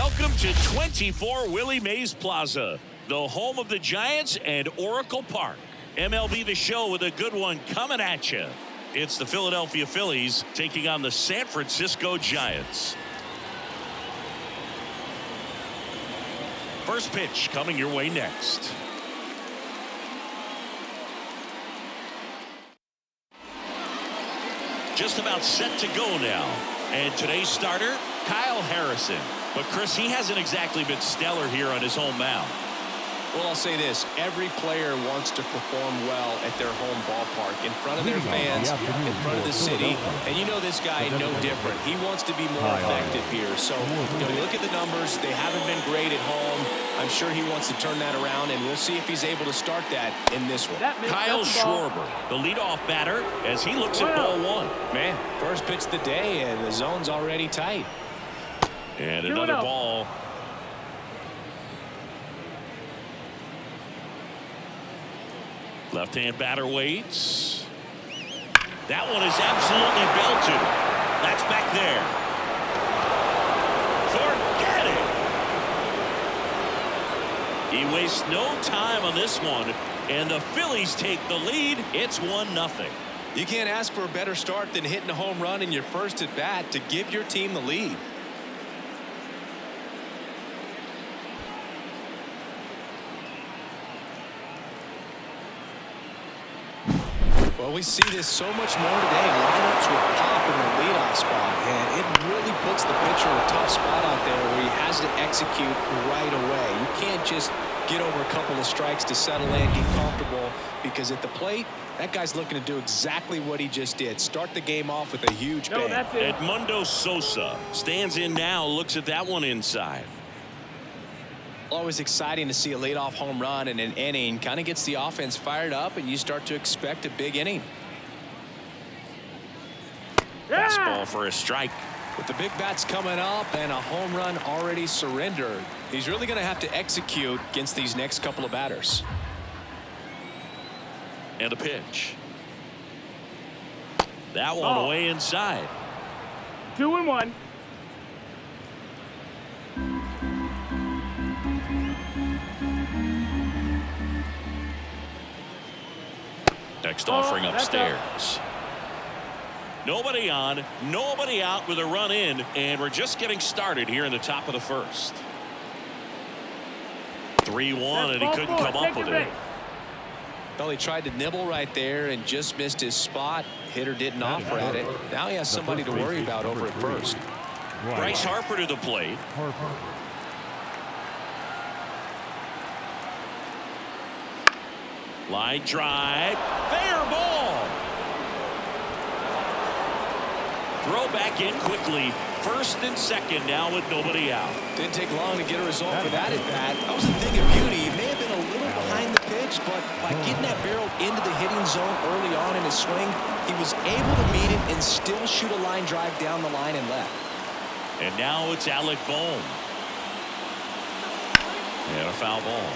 Welcome to 24 Willie Mays Plaza, the home of the Giants and Oracle Park. MLB The Show with a good one coming at you. It's the Philadelphia Phillies taking on the San Francisco Giants. First pitch coming your way next. Just about set to go now. And today's starter, Kyle Harrison. But Chris, he hasn't exactly been stellar here on his home mound. Well, I'll say this. Every player wants to perform well at their home ballpark, in front of their fans, in front of the city. And you know this guy no different. He wants to be more effective here. So, you look at the numbers. They haven't been great at home. I'm sure he wants to turn that around, and we'll see if he's able to start that in this one. Kyle Schwarber, the leadoff batter, as he looks at ball one. Man, first pitch of the day, and the zone's already tight. And another ball. Left-hand batter waits. That one is absolutely belted. That's back there. Forget it. He wastes no time on this one, and the Phillies take the lead. It's 1-0. You can't ask for a better start than hitting a home run in your first at bat to give your team the lead. Well, we see this so much more today. Lineups with pop in the leadoff spot, and it really puts the pitcher in a tough spot out there where he has to execute right away. You can't just get over a couple of strikes to settle in, get comfortable, because at the plate, that guy's looking to do exactly what he just did. Start the game off with a huge bang. Edmundo Sosa stands in now, looks at that one inside. Always exciting to see a leadoff home run in an inning. Kind of gets the offense fired up, and you start to expect a big inning. Fastball for a strike. With the big bats coming up and a home run already surrendered, he's really going to have to execute against these next couple of batters. And a pitch. That one away inside. 2-1. Next offering upstairs. Nobody on, nobody out with a run in, and we're just getting started here in the top of the first. 3-1, and he couldn't come up with it. Well, he tried to nibble right there and just missed his spot. Hitter didn't offer at it. Now he has somebody to worry about over at first. Bryce Harper to the plate. Line drive. Fair ball. Throw back in quickly. First and second now with nobody out. Didn't take long to get a result for that at bat. That was a thing of beauty. He may have been a little behind the pitch, but by getting that barrel into the hitting zone early on in his swing, he was able to meet it and still shoot a line drive down the line and left. And now it's Alec Bohm. And a foul ball.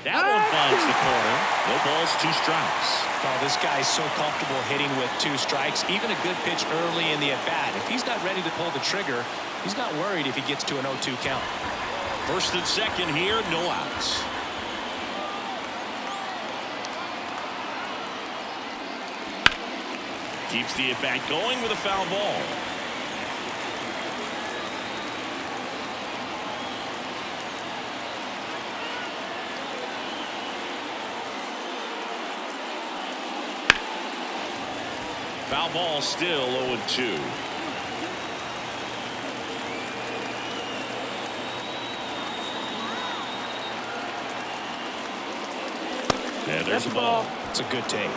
That one finds the corner. No balls, 2 strikes. Oh, this guy's so comfortable hitting with 2 strikes. Even a good pitch early in the at-bat. If he's not ready to pull the trigger, he's not worried if he gets to an 0-2 count. First and second here, no outs. Keeps the at-bat going with a foul ball. Foul ball, still 0-2. And there's a ball. It's a good take.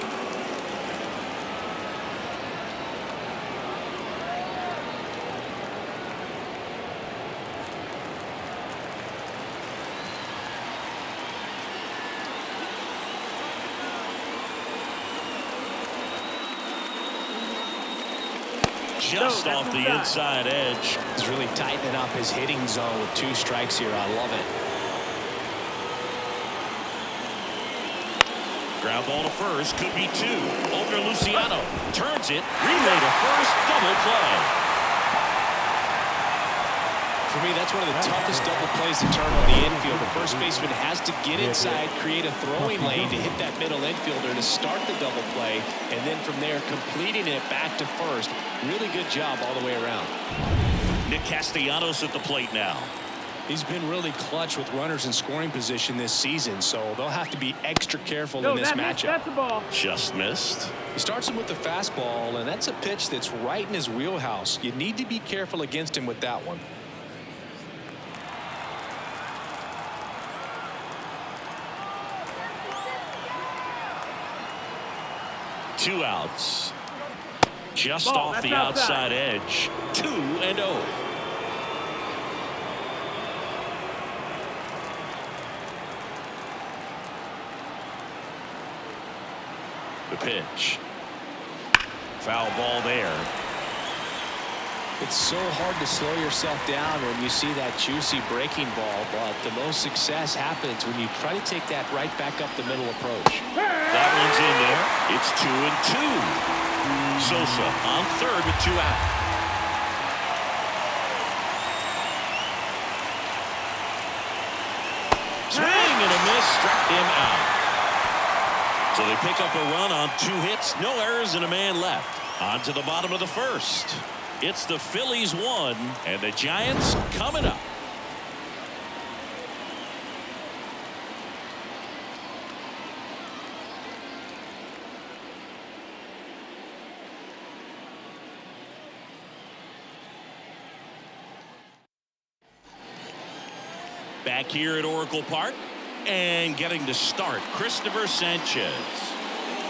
just off the inside edge. He's really tightening up his hitting zone with 2 strikes here. I love it. Ground ball to first, could be 2. Over Luciano, turns it, relay to first, double play. For me, that's one of the toughest double plays to turn on the infield. The first baseman has to get inside, create a throwing lane to hit that middle infielder to start the double play, and then from there completing it back to first. Really good job all the way around. Nick Castellanos at the plate now. He's been really clutch with runners in scoring position this season, so they'll have to be extra careful in this matchup. That's a ball. Just missed. He starts him with the fastball, and that's a pitch that's right in his wheelhouse. You need to be careful against him with that one. Two outs. Just off the outside edge. 2-0. The pitch. Foul ball there. It's so hard to slow yourself down when you see that juicy breaking ball, but the most success happens when you try to take that right back up the middle approach. That one's in there. It's 2-2. Sosa on third with 2 out. Swing and a miss, struck him out. So they pick up a run on 2 hits, no errors, and a man left. On to the bottom of the first. It's the Phillies 1 and the Giants coming up. Back here at Oracle Park and getting to start, Christopher Sanchez.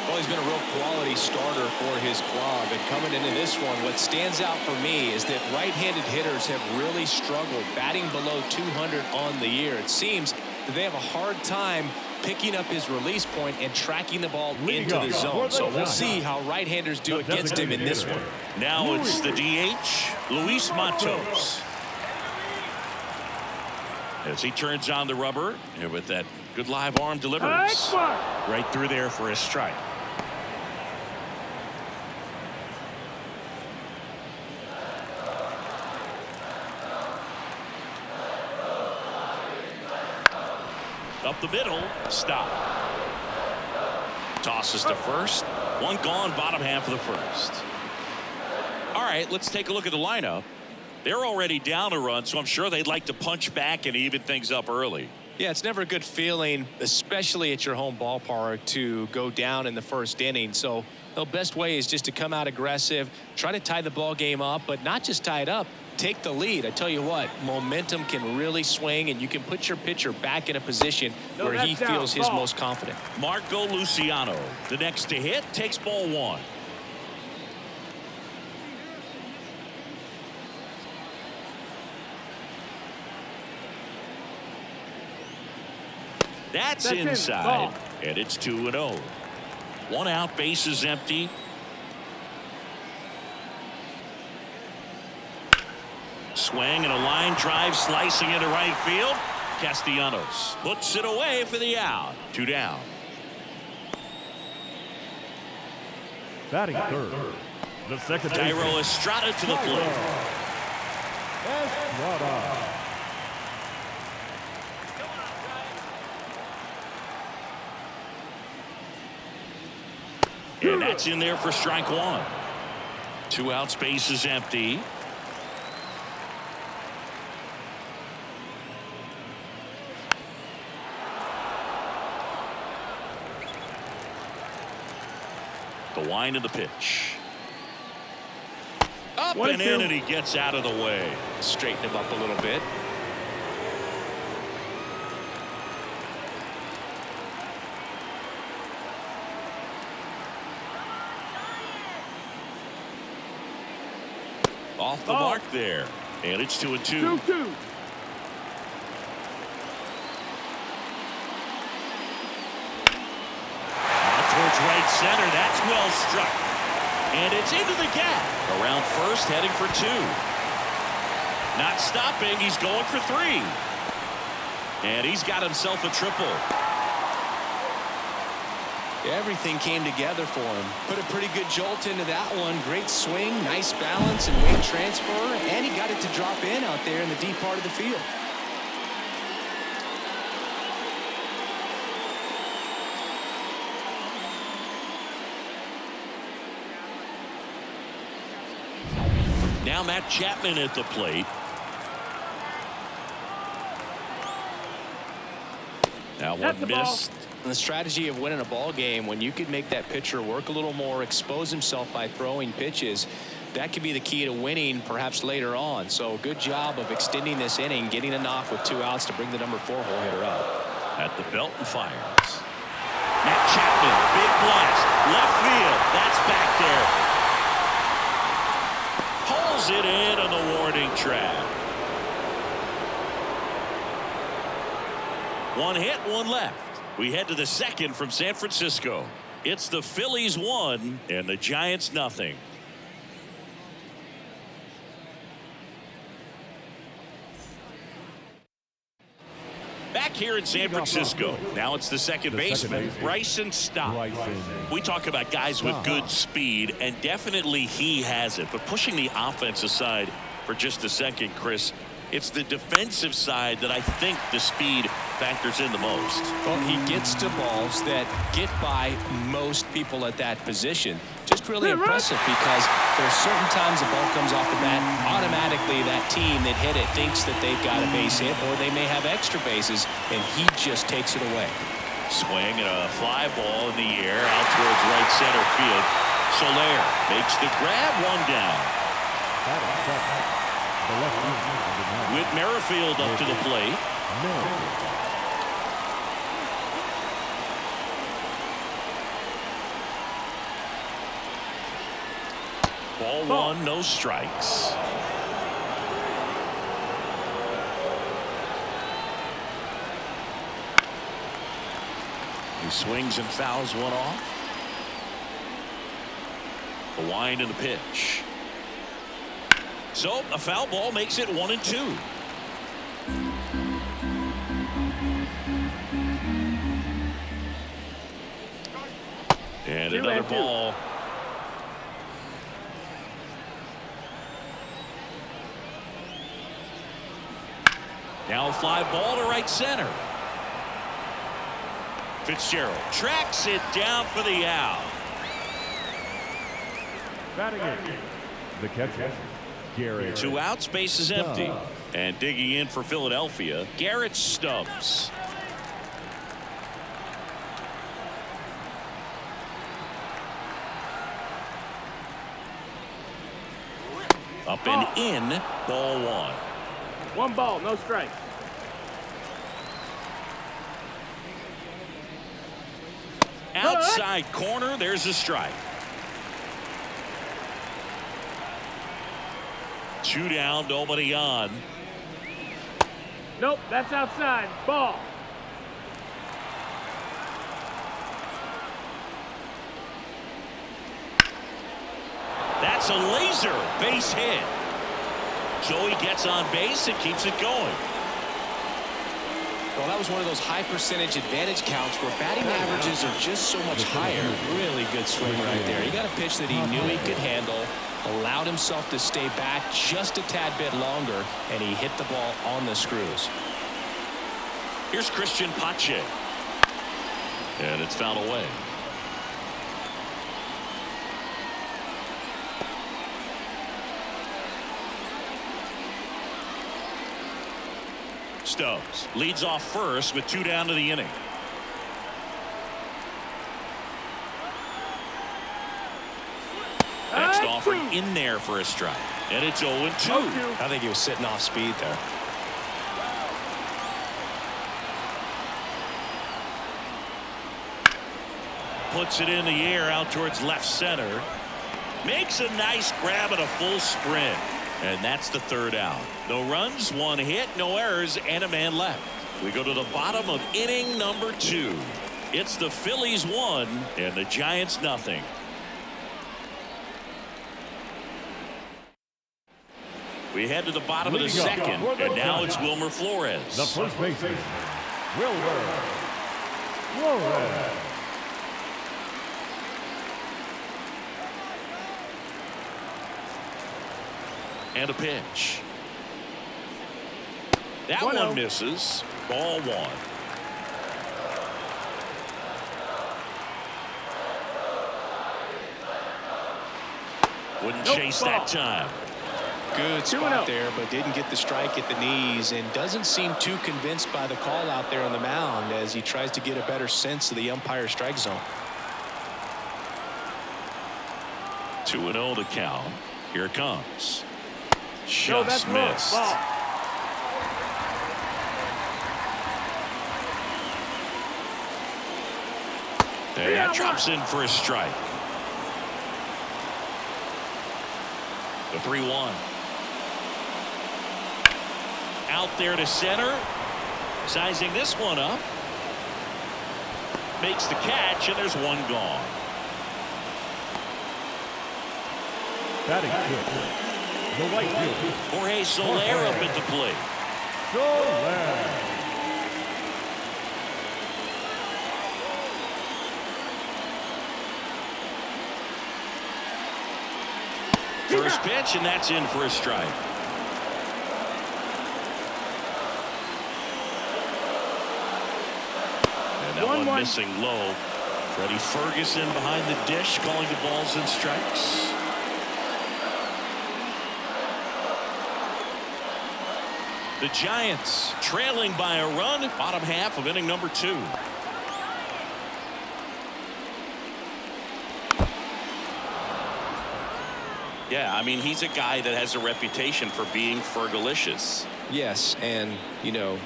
Well, he's been a real quality starter for his club, and coming into this one, what stands out for me is that right-handed hitters have really struggled batting below 200 on the year. It seems that they have a hard time picking up his release point and tracking the ball into the zone. So we'll see how right-handers do against him in this one. Now it's the DH, Luis Matos. As he turns on the rubber, and with that good live arm delivers right through there for a strike. Up the middle, stop. Tosses to first. 1 gone, bottom half of the first. All right, let's take a look at the lineup. They're already down a run, so I'm sure they'd like to punch back and even things up early. Yeah, it's never a good feeling, especially at your home ballpark, to go down in the first inning. So the best way is just to come out aggressive, try to tie the ball game up, but not just tie it up, take the lead. I tell you what, momentum can really swing, and you can put your pitcher back in a position where he feels his most confident. Marco Luciano, the next to hit, takes ball 1. That's inside, and it's 2-0. 1 out, base is empty. Swing and a line drive slicing into right field. Castellanos puts it away for the out. 2 down. Batting third, the second Tyro Estrada to the plate. And that's in there for strike 1. 2 outs, base is empty. The wind of the pitch. Up and in, and he gets out of the way. Straighten him up a little bit. Off the mark there. And it's 2-2. 2-2. Towards right center. That's well struck. And it's into the gap. Around first, heading for 2. Not stopping. He's going for 3. And he's got himself a triple. Everything came together for him. Put a pretty good jolt into that one. Great swing, nice balance and weight transfer. And he got it to drop in out there in the deep part of the field. Now Matt Chapman at the plate. Now one missed. The strategy of winning a ball game, when you could make that pitcher work a little more, expose himself by throwing pitches, that could be the key to winning perhaps later on. So good job of extending this inning, getting a knock with 2 outs to bring the number 4 hole hitter up. At the belt and fires. Matt Chapman, big blast, left field. That's back there. Pulls it in on the warning track. 1 hit, 1 left. We head to the second from San Francisco. It's the Phillies 1 and the Giants nothing. Back here in San Francisco. Now it's the second baseman, Bryson Stott. We talk about guys with good speed, and definitely he has it. But pushing the offense aside for just a second, Chris, it's the defensive side that I think the speed factors in the most. Well, he gets to balls that get by most people at that position. Just really impressive because there's certain times the ball comes off the bat, automatically that team that hit it thinks that they've got a base hit, or they may have extra bases, and he just takes it away. Swing and a fly ball in the air out towards right center field. Soler makes the grab, 1 down. With Merrifield up to the plate. Ball 1, no strikes. He swings and fouls 1 off. The wind and the pitch. So a foul ball makes it 1-2. And another ball. Now a fly ball to right center. Fitzgerald tracks it down for the out. Batting in. The catcher, Garrett. 2 outs, base is empty. And digging in for Philadelphia, Garrett Stubbs. Up and in, ball 1. 1 ball, no strikes. Outside corner, there's a strike. 2 down, nobody on. Nope, that's outside. Ball. That's a laser base hit. So he gets on base and keeps it going. Well, that was one of those high percentage advantage counts where batting averages are just so much higher. Really good swing right there. He got a pitch that he knew he could handle, allowed himself to stay back just a tad bit longer, and he hit the ball on the screws. Here's Christian Pache. And it's fouled away. Stubbs leads off first with 2 down to the inning. Next offering in there for a strike. And it's 0-2. I think he was sitting off speed there. Puts it in the air out towards left center. Makes a nice grab and a full sprint. And that's the 3rd out. No runs, 1 hit, no errors, and a man left. We go to the bottom of inning number 2. It's the Phillies 1 and the Giants nothing. We head to the bottom of the Leading up second, for the and now Giants, it's Wilmer the Flores. first baseman, Wilmer Flores. And a pitch. That 1-0. one misses. Ball one. Wouldn't Nope, chase ball. that time. Good 2-0. spot there, but didn't get the strike at the knees and doesn't seem too convinced by the call out there on the mound as he tries to get a better sense of the umpire strike zone. 2-0 the count. Here it comes. No, that's Just wrong. missed. Ball. And Yeah, that drops in for a strike. The 3-1. Out there to center. Sizing this one up. Makes the catch, and there's one gone. Batting fifth, the right field, Jorge Soler up at the plate. Soler. First pitch, and that's in for a strike. And that 1-1. one missing low. Freddie Ferguson behind the dish, calling the balls and strikes. The Giants trailing by a run, bottom half of inning number 2. Yeah, I mean, he's a guy that has a reputation for being Fergalicious. Yes, and, you know,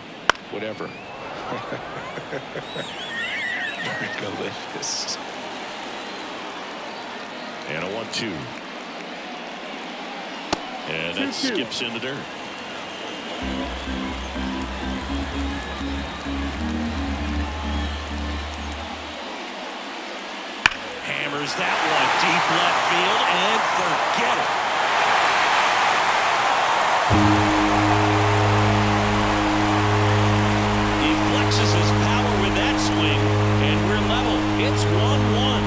whatever. Delicious. And a 1-2. And that 2-2. skips in the dirt. Hammers that one deep left field and forget it. He flexes his power with that swing, and we're level. It's 1-1.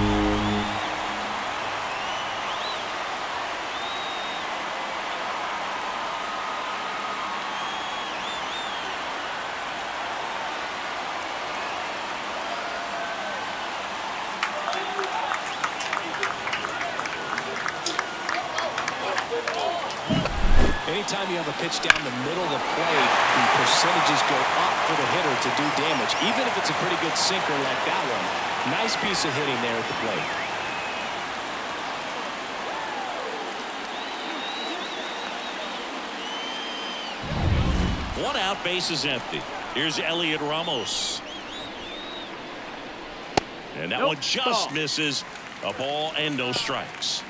Anytime you have a pitch down the middle of the plate, the percentages go up for the hitter to do damage, even if it's a pretty good sinker like that one. Nice piece of hitting there at the plate. One out, base is empty. Here's Elliot Ramos. And that Nope, one just ball. misses. A ball and no strikes.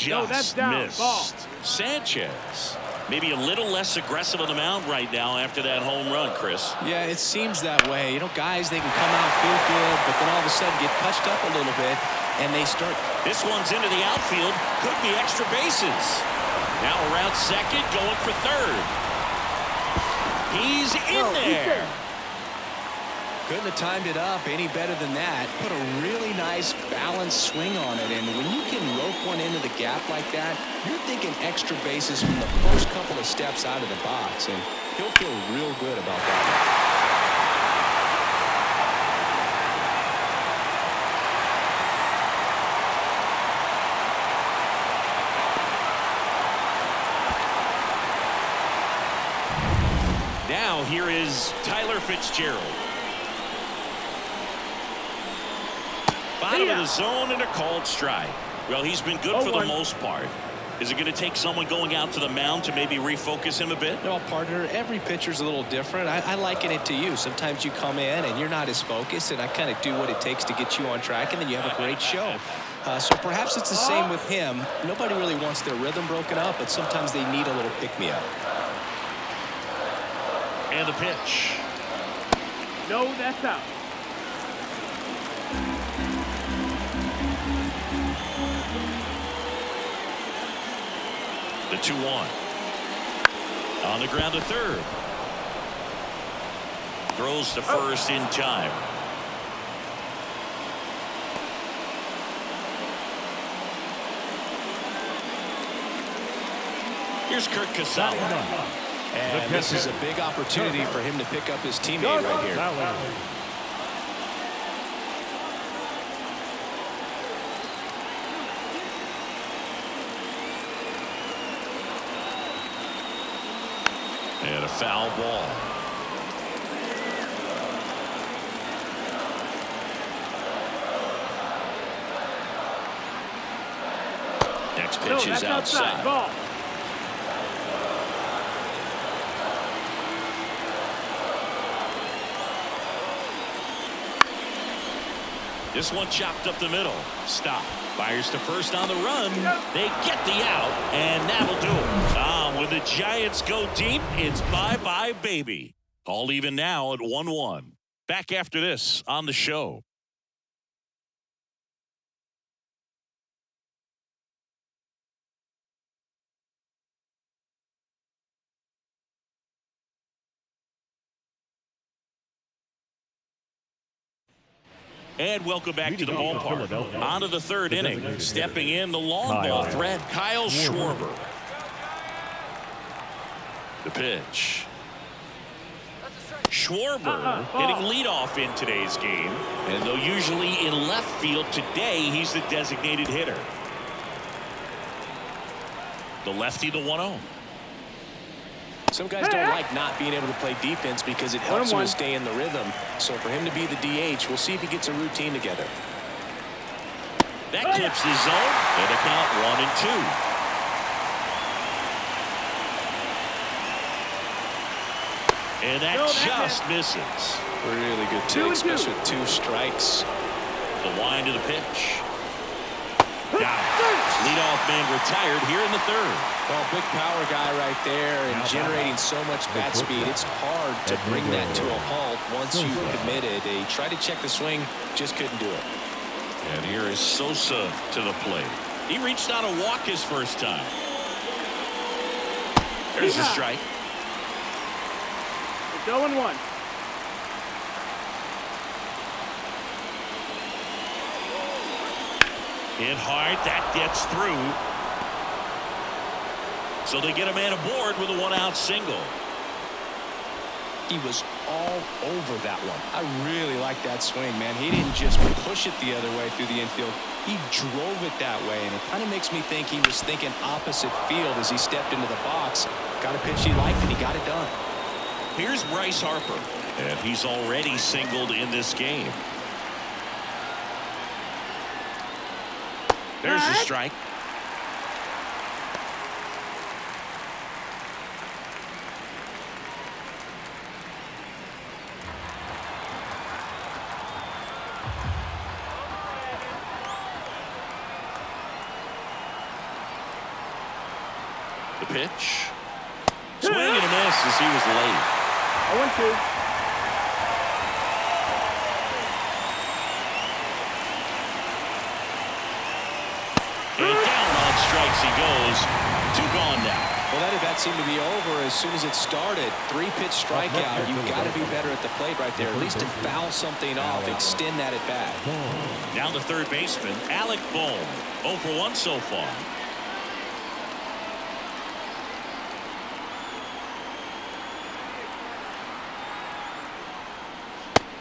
No, that's Just down. missed. Ball. Sanchez. Maybe a little less aggressive on the mound right now after that home run, Chris. Yeah, it seems that way. You know, guys, they can come out, feel good, but then all of a sudden get touched up a little bit, and they start. This one's into the outfield. Could be extra bases. Now around second, going for third. He's in there. Couldn't have timed it up any better than that. Put a really nice balanced swing on it, and when you can rope one into the gap like that, you're thinking extra bases from the first couple of steps out of the box, and he'll feel real good about that. Now here is Tyler Fitzgerald. Bottom of the zone and a called strike. Well, he's been good for the 0-1. most part. Is it going to take someone going out to the mound to maybe refocus him a bit? No, partner, every pitcher's a little different. I liken it to you. Sometimes you come in and you're not as focused, and I kind of do what it takes to get you on track, and then you have a great show. So perhaps it's the same with him. Nobody really wants their rhythm broken up, but sometimes they need a little pick-me-up. And the pitch. No, that's out. The 2-1. On the ground to third. Throws to first in time. Here's Kurt Casale. And this is a big opportunity for him to pick up his teammate right here. And a foul ball. Next pitch is outside. Ball. This one chopped up the middle. Stop. Fires to first on the run. They get the out, and that'll do it. When the Giants go deep, it's bye-bye, baby. All even now at 1-1. Back after this on the show. And welcome back to the ballpark. On to the third inning. Stepping in the long ball threat, Kyle Schwarber. The pitch. Schwarber hitting leadoff in today's game. And though usually in left field, today he's the designated hitter. The lefty, the 1-0. Some guys don't like not being able to play defense because it helps them stay in the rhythm. So for him to be the DH, we'll see if he gets a routine together. That clips the zone, and a count 1-2. And that just misses. Really good take, especially with 2 strikes. The wind to the pitch. Got it. Leadoff man retired here in the third. Well, big power guy right there and generating so much bat speed. It's hard to bring that to a halt once you've committed. They tried to check the swing, just couldn't do it. And here is Sosa to the plate. He reached out a walk his first time. There's a strike. It's 0-1. Hit hard, that gets through. So they get a man aboard with a 1-out single. He was all over that one. I really like that swing, man. He didn't just push it the other way through the infield. He drove it that way, and it kind of makes me think he was thinking opposite field as he stepped into the box. Got a pitch he liked, and he got it done. Here's Bryce Harper, and he's already singled in this game. There's a strike. The pitch. Swing and a miss as he was late. 0-2. Strikes he goes. 2 gone now. Well, that at-bat seemed to be over as soon as it started. 3-pitch strikeout. You've got to be better at the plate right there. At least to foul something off, extend that at-bat. Now the third baseman, Alec Bohm. 0 for 1 so far.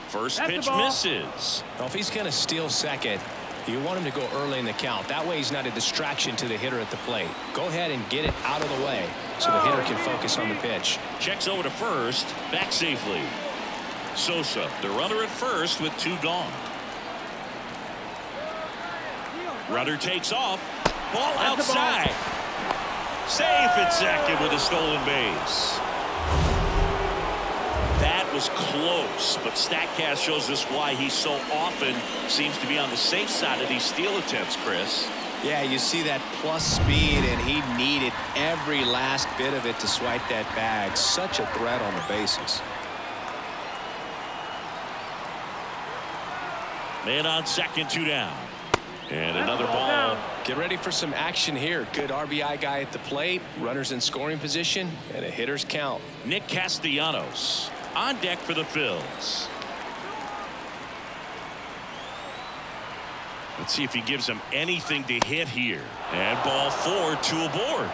First pitch misses. Well, if he's going to steal second, you want him to go early in the count. That way he's not a distraction to the hitter at the plate. Go ahead and get it out of the way so the hitter can focus on the pitch. Checks over to first, back safely. Sosa, the runner at first with 2 gone. Runner takes off. Ball outside. Safe at second with a stolen base. That was close, but StatCast shows us why he so often seems to be on the safe side of these steal attempts, Chris. Yeah, you see that plus speed, and he needed every last bit of it to swipe that bag. Such a threat on the bases. Man on second, 2 down. And another ball. Get ready for some action here. Good RBI guy at the plate. Runners in scoring position. And a hitter's count. Nick Castellanos on deck for the Phils. Let's see if he gives them anything to hit here. And ball 4, 2 aboard.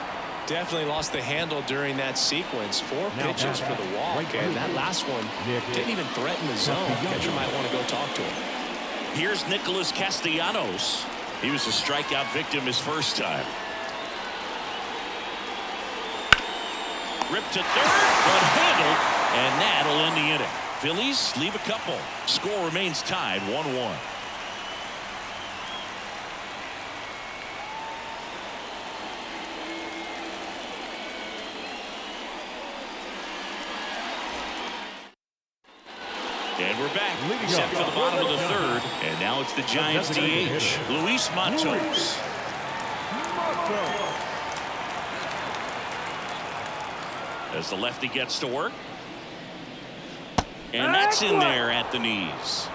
Definitely lost the handle during that sequence. 4 pitches for the walk. And that last one didn't even threaten the zone. Catcher might want to go talk to him. Here's Nicholas Castellanos. He was a strikeout victim his first time. Ripped to third, but handled, and that'll end the inning. Phillies leave a couple. Score remains tied 1-1. And we're back. Set for the bottom of the third. And now it's the Giants DH, Luis Matos. As the lefty gets to work. And that's in there at the knees.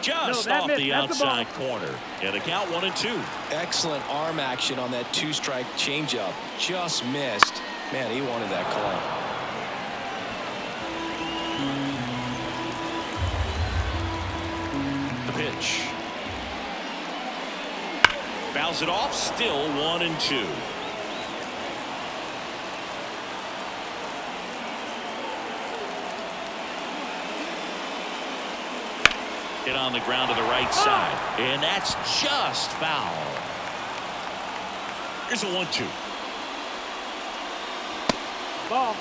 Just off the outside corner. And a count 1-2. Excellent arm action on that 2-strike changeup. Just missed. Man, he wanted that call. The pitch. Fouls it off. Still 1-2. Hit on the ground to the right side. And that's just foul. Here's a 1-2. Ball.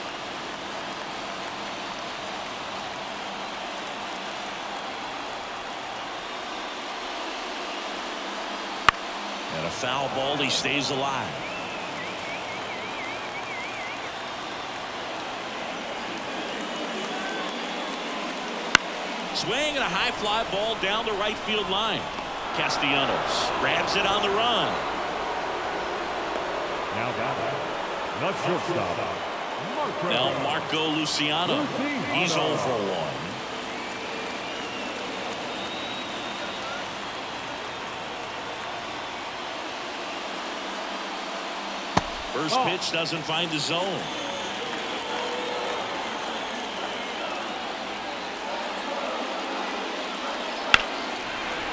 And a foul ball. He stays alive. Swing and a high fly ball down the right field line. Castellanos grabs it on the run. Now batting, the shortstop, Now Marco Luciano. He's 0 for 1. First pitch doesn't find the zone.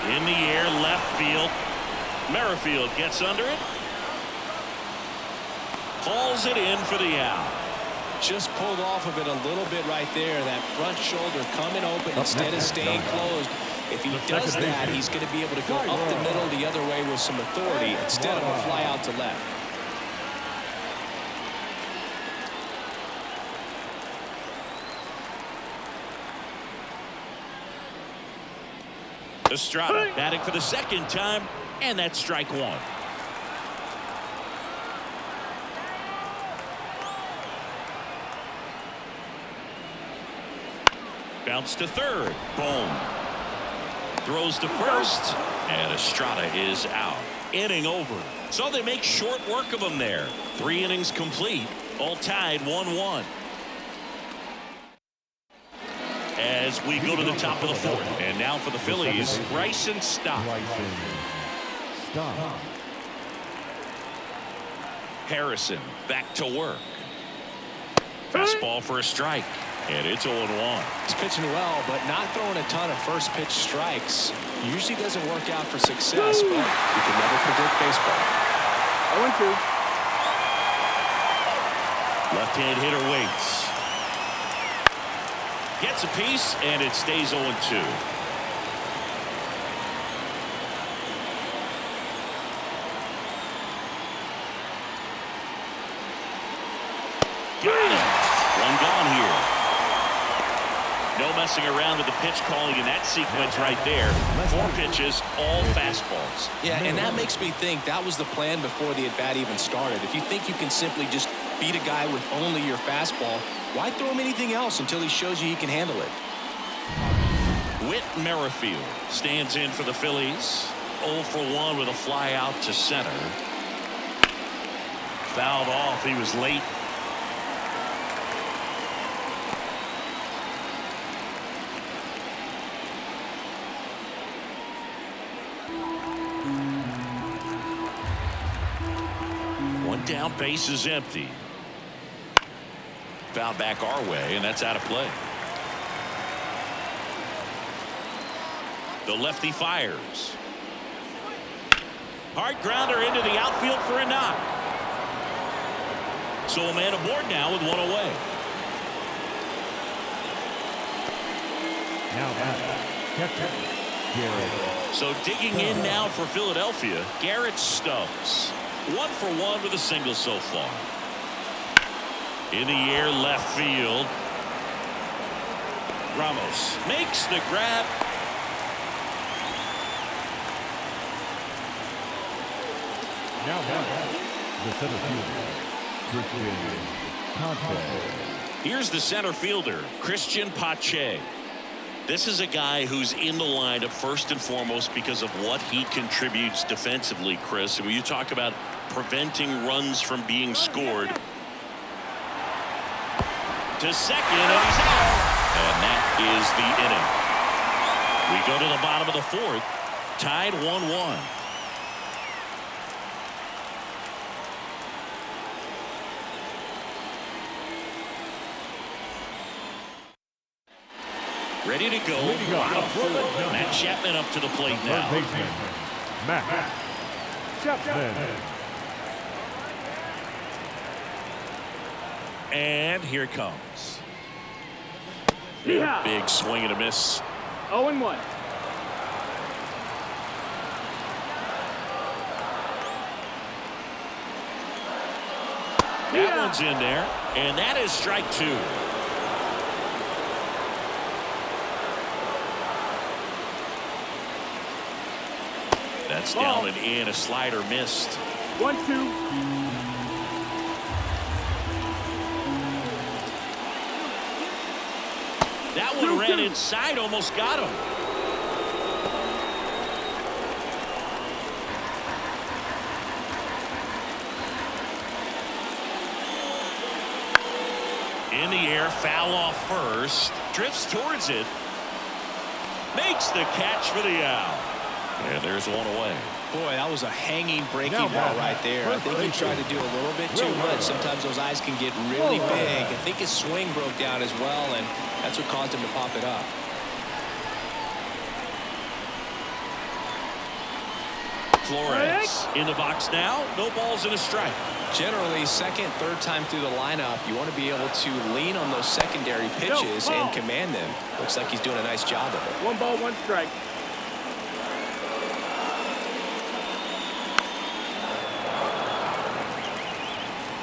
In the air, left field. Merrifield gets under it. Hauls it in for the out. Just pulled off of it a little bit right there. That front shoulder coming open instead of staying closed. If he does that, he's going to be able to go up the middle the other way with some authority instead of a fly out to left. Estrada batting for the second time, and that's strike 1. Bounce to third. Boom. Throws to first, and Estrada is out. Inning over. So they make short work of him there. 3 innings complete, all tied 1-1. As we go to the top of the 4th. And now for the Phillies, Bryson Stott. Harrison back to work. Fastball for a strike. And it's 0-1. He's pitching well, but not throwing a ton of first pitch strikes. Usually doesn't work out for success, but you can never predict baseball. 0-2. Left-hand hitter waits. Gets a piece, and it stays 0-2. Got it. One gone here. No messing around with the pitch calling in that sequence right there. 4 pitches, all fastballs. Yeah, and that makes me think that was the plan before the at-bat even started. If you think you can simply just beat a guy with only your fastball, why throw him anything else until he shows you he can handle it? Whit Merrifield stands in for the Phillies. 0 for 1 with a fly out to center. Fouled off. He was late. One down, base is empty. Foul back our way, and that's out of play. The lefty fires. Hard grounder into the outfield for a knock. So a man aboard now with one away. Now catcher, Garrett. So digging in now for Philadelphia, Garrett Stubbs. 1 for 1 with a single so far. In the air, left field. Ramos makes the grab. Now the center fielder, Here's the center fielder, Christian Pache. This is a guy who's in the lineup first and foremost because of what he contributes defensively, Chris. And when you talk about preventing runs from being scored. To second, and he's out. And that is the inning. We go to the bottom of the fourth, tied 1-1. Ready to go. Bottom four. Matt Chapman up to the plate now. Matt Chapman. And here it comes. Yeah. Big swing and a miss. 0-1. That one's in there, and that is strike 2. That's down and in. A slider missed. 1-2. That one ran inside, almost got him. In the air, foul off first. Drifts towards it. Makes the catch for the out. And there's one away. Boy, that was a hanging breaking ball right there. I think he tried to do a little bit too much. Sometimes those eyes can get really big. I think his swing broke down as well, and that's what caused him to pop it up. Flores in the box now. No balls and a strike. Generally, second, third time through the lineup, you want to be able to lean on those secondary pitches and command them. Looks like he's doing a nice job of it. 1 ball, 1 strike.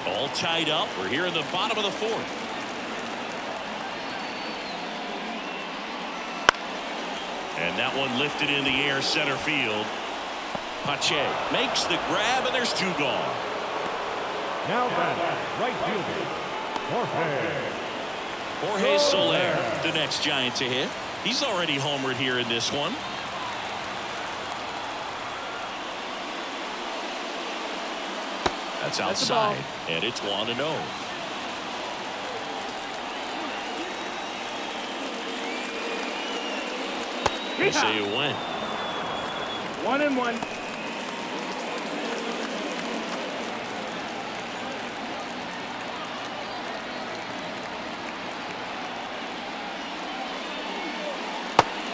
All tied up. We're here in the bottom of the fourth. And that one lifted in the air, center field. Pache makes the grab, and there's 2 gone. Now right fielder, Jorge Soler, the next Giant to hit. He's already homered here in this one. That's outside, and it's 1-0. They say you win. 1-1.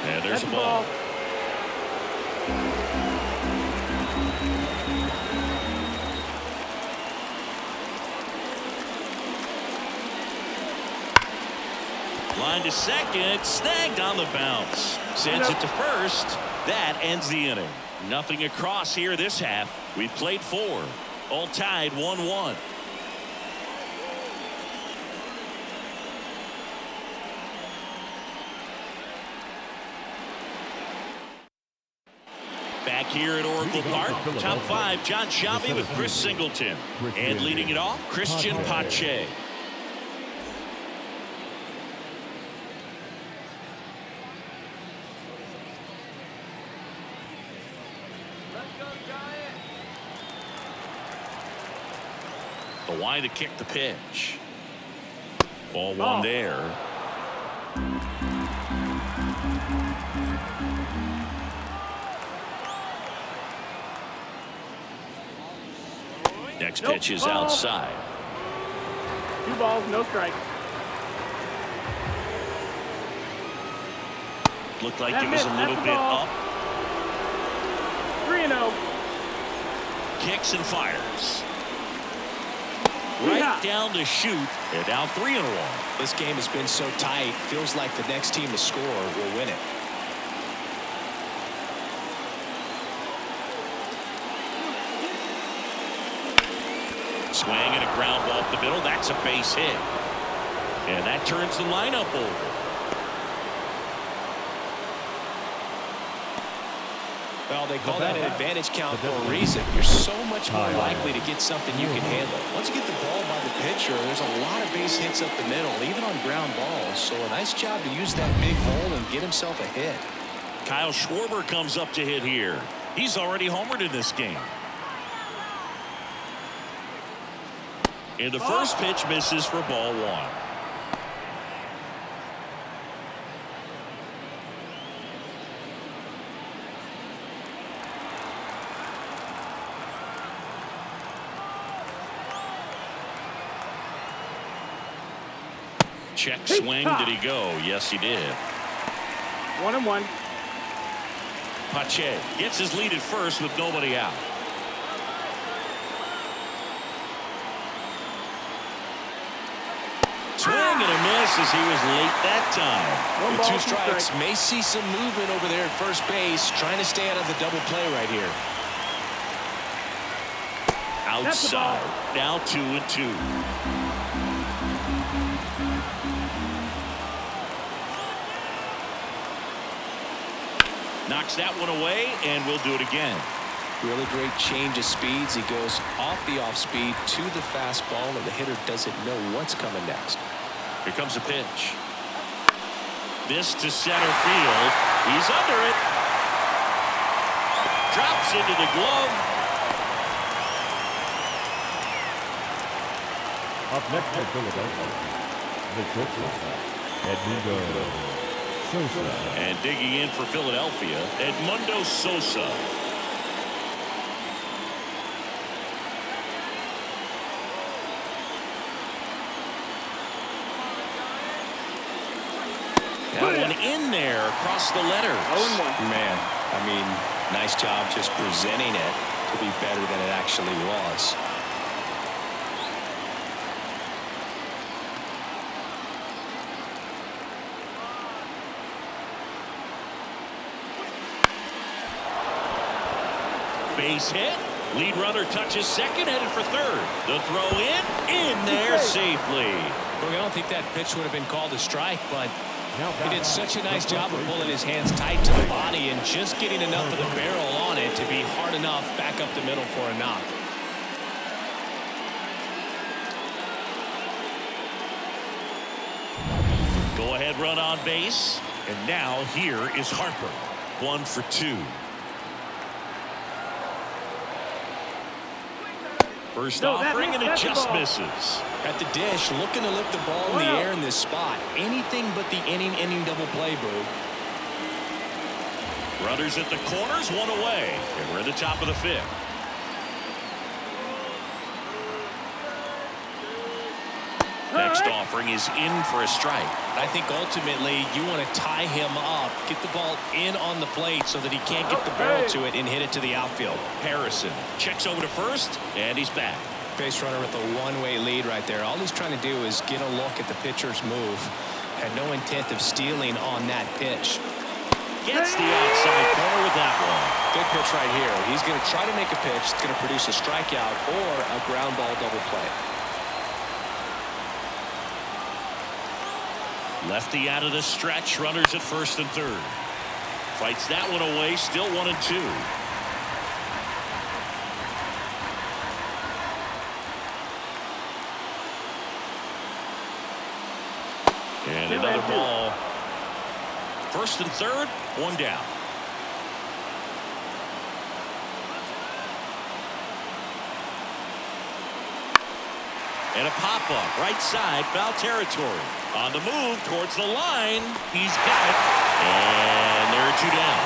And there's a ball. Line to second, snagged on the bounce. Sends it to first. That ends the inning. Nothing across here this half. We played 4. All tied 1-1. Back here at Oracle Park, top 5, John Shelby with Chris Singleton. And leading it off, Christian Pache. The Y to kick the pitch. Ball one there. Next pitch is outside. 2 balls, no strikes. Looked like it was a little bit up. 3-0. Kicks and fires. Right down to shoot. They're down 3-1. This game has been so tight. Feels like the next team to score will win it. Swing and a ground ball up the middle. That's a base hit. And that turns the lineup over. Well, they call that an advantage count for a reason. You're so much more likely to get something you can handle. Once you get the ball by the pitcher, there's a lot of base hits up the middle, even on ground balls. So a nice job to use that big hole and get himself a hit. Kyle Schwarber comes up to hit here. He's already homered in this game. And the first pitch misses for ball one. Check swing. Did he go? Yes, he did. 1-1. Pache gets his lead at first with nobody out. Swing and a miss as he was late that time. With 2 strikes, may see some movement over there at first base, trying to stay out of the double play right here. Outside. Now 2-2. Knocks that one away, and we'll do it again. Really great change of speeds. He goes off the off speed to the fastball, and the hitter doesn't know what's coming next. Here comes a pitch. This to center field. He's under it. Drops into the glove. Up next at Philadelphia, the shortstop, Edmundo Sosa. And digging in for Philadelphia, Edmundo Sosa. That one in there across the letters. 0-1. Man, I mean, nice job just presenting it to be better than it actually was. Base hit. Lead runner touches second, headed for third. The throw in there safely. Well, I don't think that pitch would have been called a strike, but he did such a nice job of pulling his hands tight to the body and just getting enough of the barrel on it to be hard enough back up the middle for a knock. Go ahead run on base. And now here is Harper. 1 for 2. First offering and it just misses. At the dish, looking to lift the ball in the air in this spot. Anything but the inning double play, Boo. Runners at the corners, one away. And we're in the top of the 5th. Next offering is in for a strike. I think ultimately you want to tie him up, get the ball in on the plate so that he can't get the barrel to it and hit it to the outfield. Harrison checks over to first, and he's back. Base runner with a one-way lead right there. All he's trying to do is get a look at the pitcher's move. Had no intent of stealing on that pitch. Gets the outside corner with that one. Good pitch right here. He's going to try to make a pitch that's going to produce a strikeout or a ground ball double play. Lefty out of the stretch. Runners at first and third. Fights that one away. Still 1 and 2. And another ball. First and third. 1 down. And a pop-up, right side, foul territory. On the move towards the line. He's got it. And there are two down.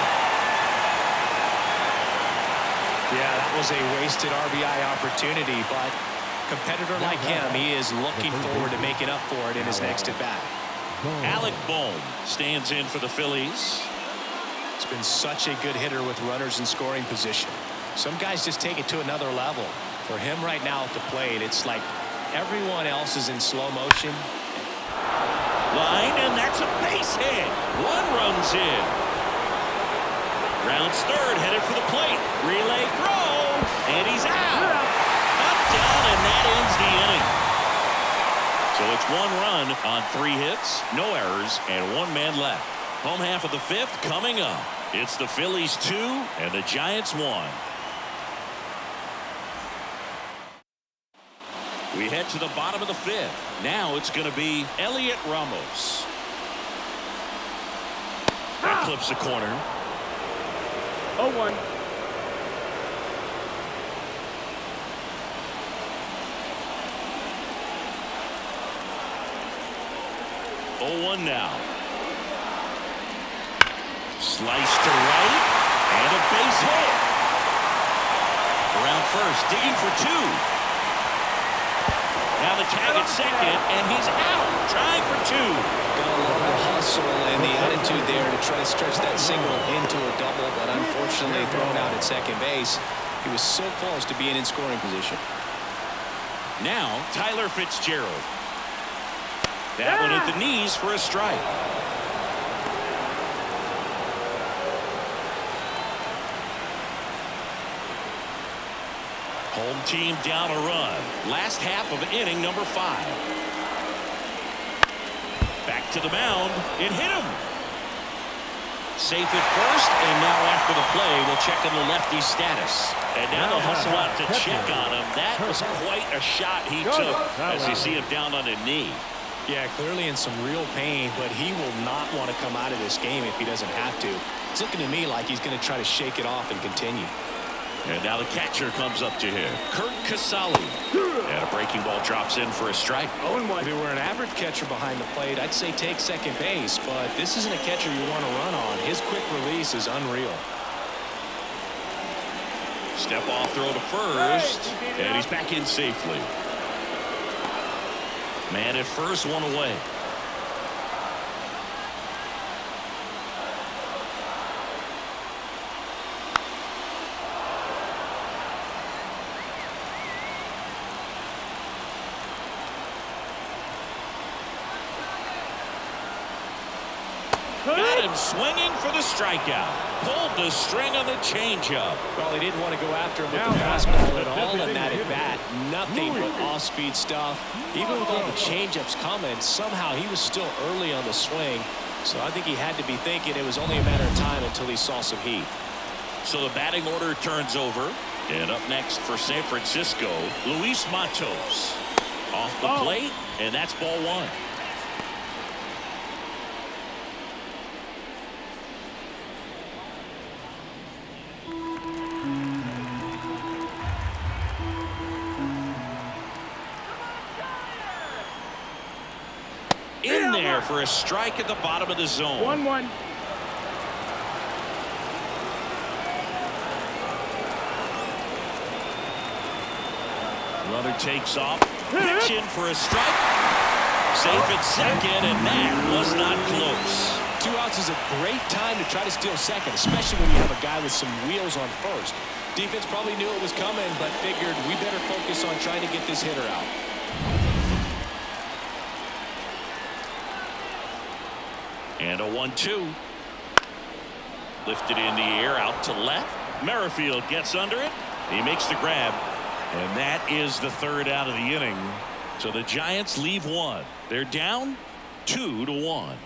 Yeah, that was a wasted RBI opportunity, but a competitor like him, he is looking forward to making up for it in his next at-bat. Alec Bohm stands in for the Phillies. He's been such a good hitter with runners in scoring position. Some guys just take it to another level. For him right now at the plate, it's like everyone else is in slow motion. Line, and that's a base hit. One runs in. Rounds third, headed for the plate. Relay throw, and he's out. Up, down, and that ends the inning. So it's one run on 3 hits, no errors, and 1 man left. Home half of the 5th coming up. It's the Phillies 2 and the Giants 1. We head to the bottom of the 5th. Now it's going to be Elliot Ramos. That clips the corner. 0-1. Now. Slice to right, and a base hit. Around first, digging for 2. Now the tag at second, and he's out, trying for 2. Got a lot of hustle and the attitude there to try to stretch that single into a double, but unfortunately thrown out at second base. He was so close to being in scoring position. Now Tyler Fitzgerald. That one at the knees for a strike. Home team down a run. Last half of inning number 5. Back to the mound. It hit him. Safe at first, and now after the play, we'll check on the lefty's status. And now they'll hustle out to check on him. That was quite a shot he took as you see him down on a knee. Yeah, clearly in some real pain, but he will not want to come out of this game if he doesn't have to. It's looking to me like he's going to try to shake it off and continue. And now the catcher comes up to him. Kurt Casale. And a breaking ball drops in for a strike. 0-1. If he were an average catcher behind the plate, I'd say take second base, but this isn't a catcher you want to run on. His quick release is unreal. Step off throw to first, and he's back in safely. Man at first, 1 away. Got him swinging for the strikeout. Pulled the string on the changeup. Well, he didn't want to go after him with the fastball at all in that at bat. Nothing but off-speed stuff. Even with all the changeups coming, somehow he was still early on the swing. So I think he had to be thinking it was only a matter of time until he saw some heat. So the batting order turns over. And up next for San Francisco, Luis Matos. Off the plate, and that's ball 1. In there for a strike at the bottom of the zone. 1-1. Runner takes off. Pitch in for a strike. Safe at second, and that was not close. 2 outs is a great time to try to steal second, especially when you have a guy with some wheels on first. Defense probably knew it was coming, but figured we better focus on trying to get this hitter out. And a 1-2. Lifted in the air out to left. Merrifield gets under it. He makes the grab. And that is the 3rd out of the inning. So the Giants leave 1. They're down 2-1.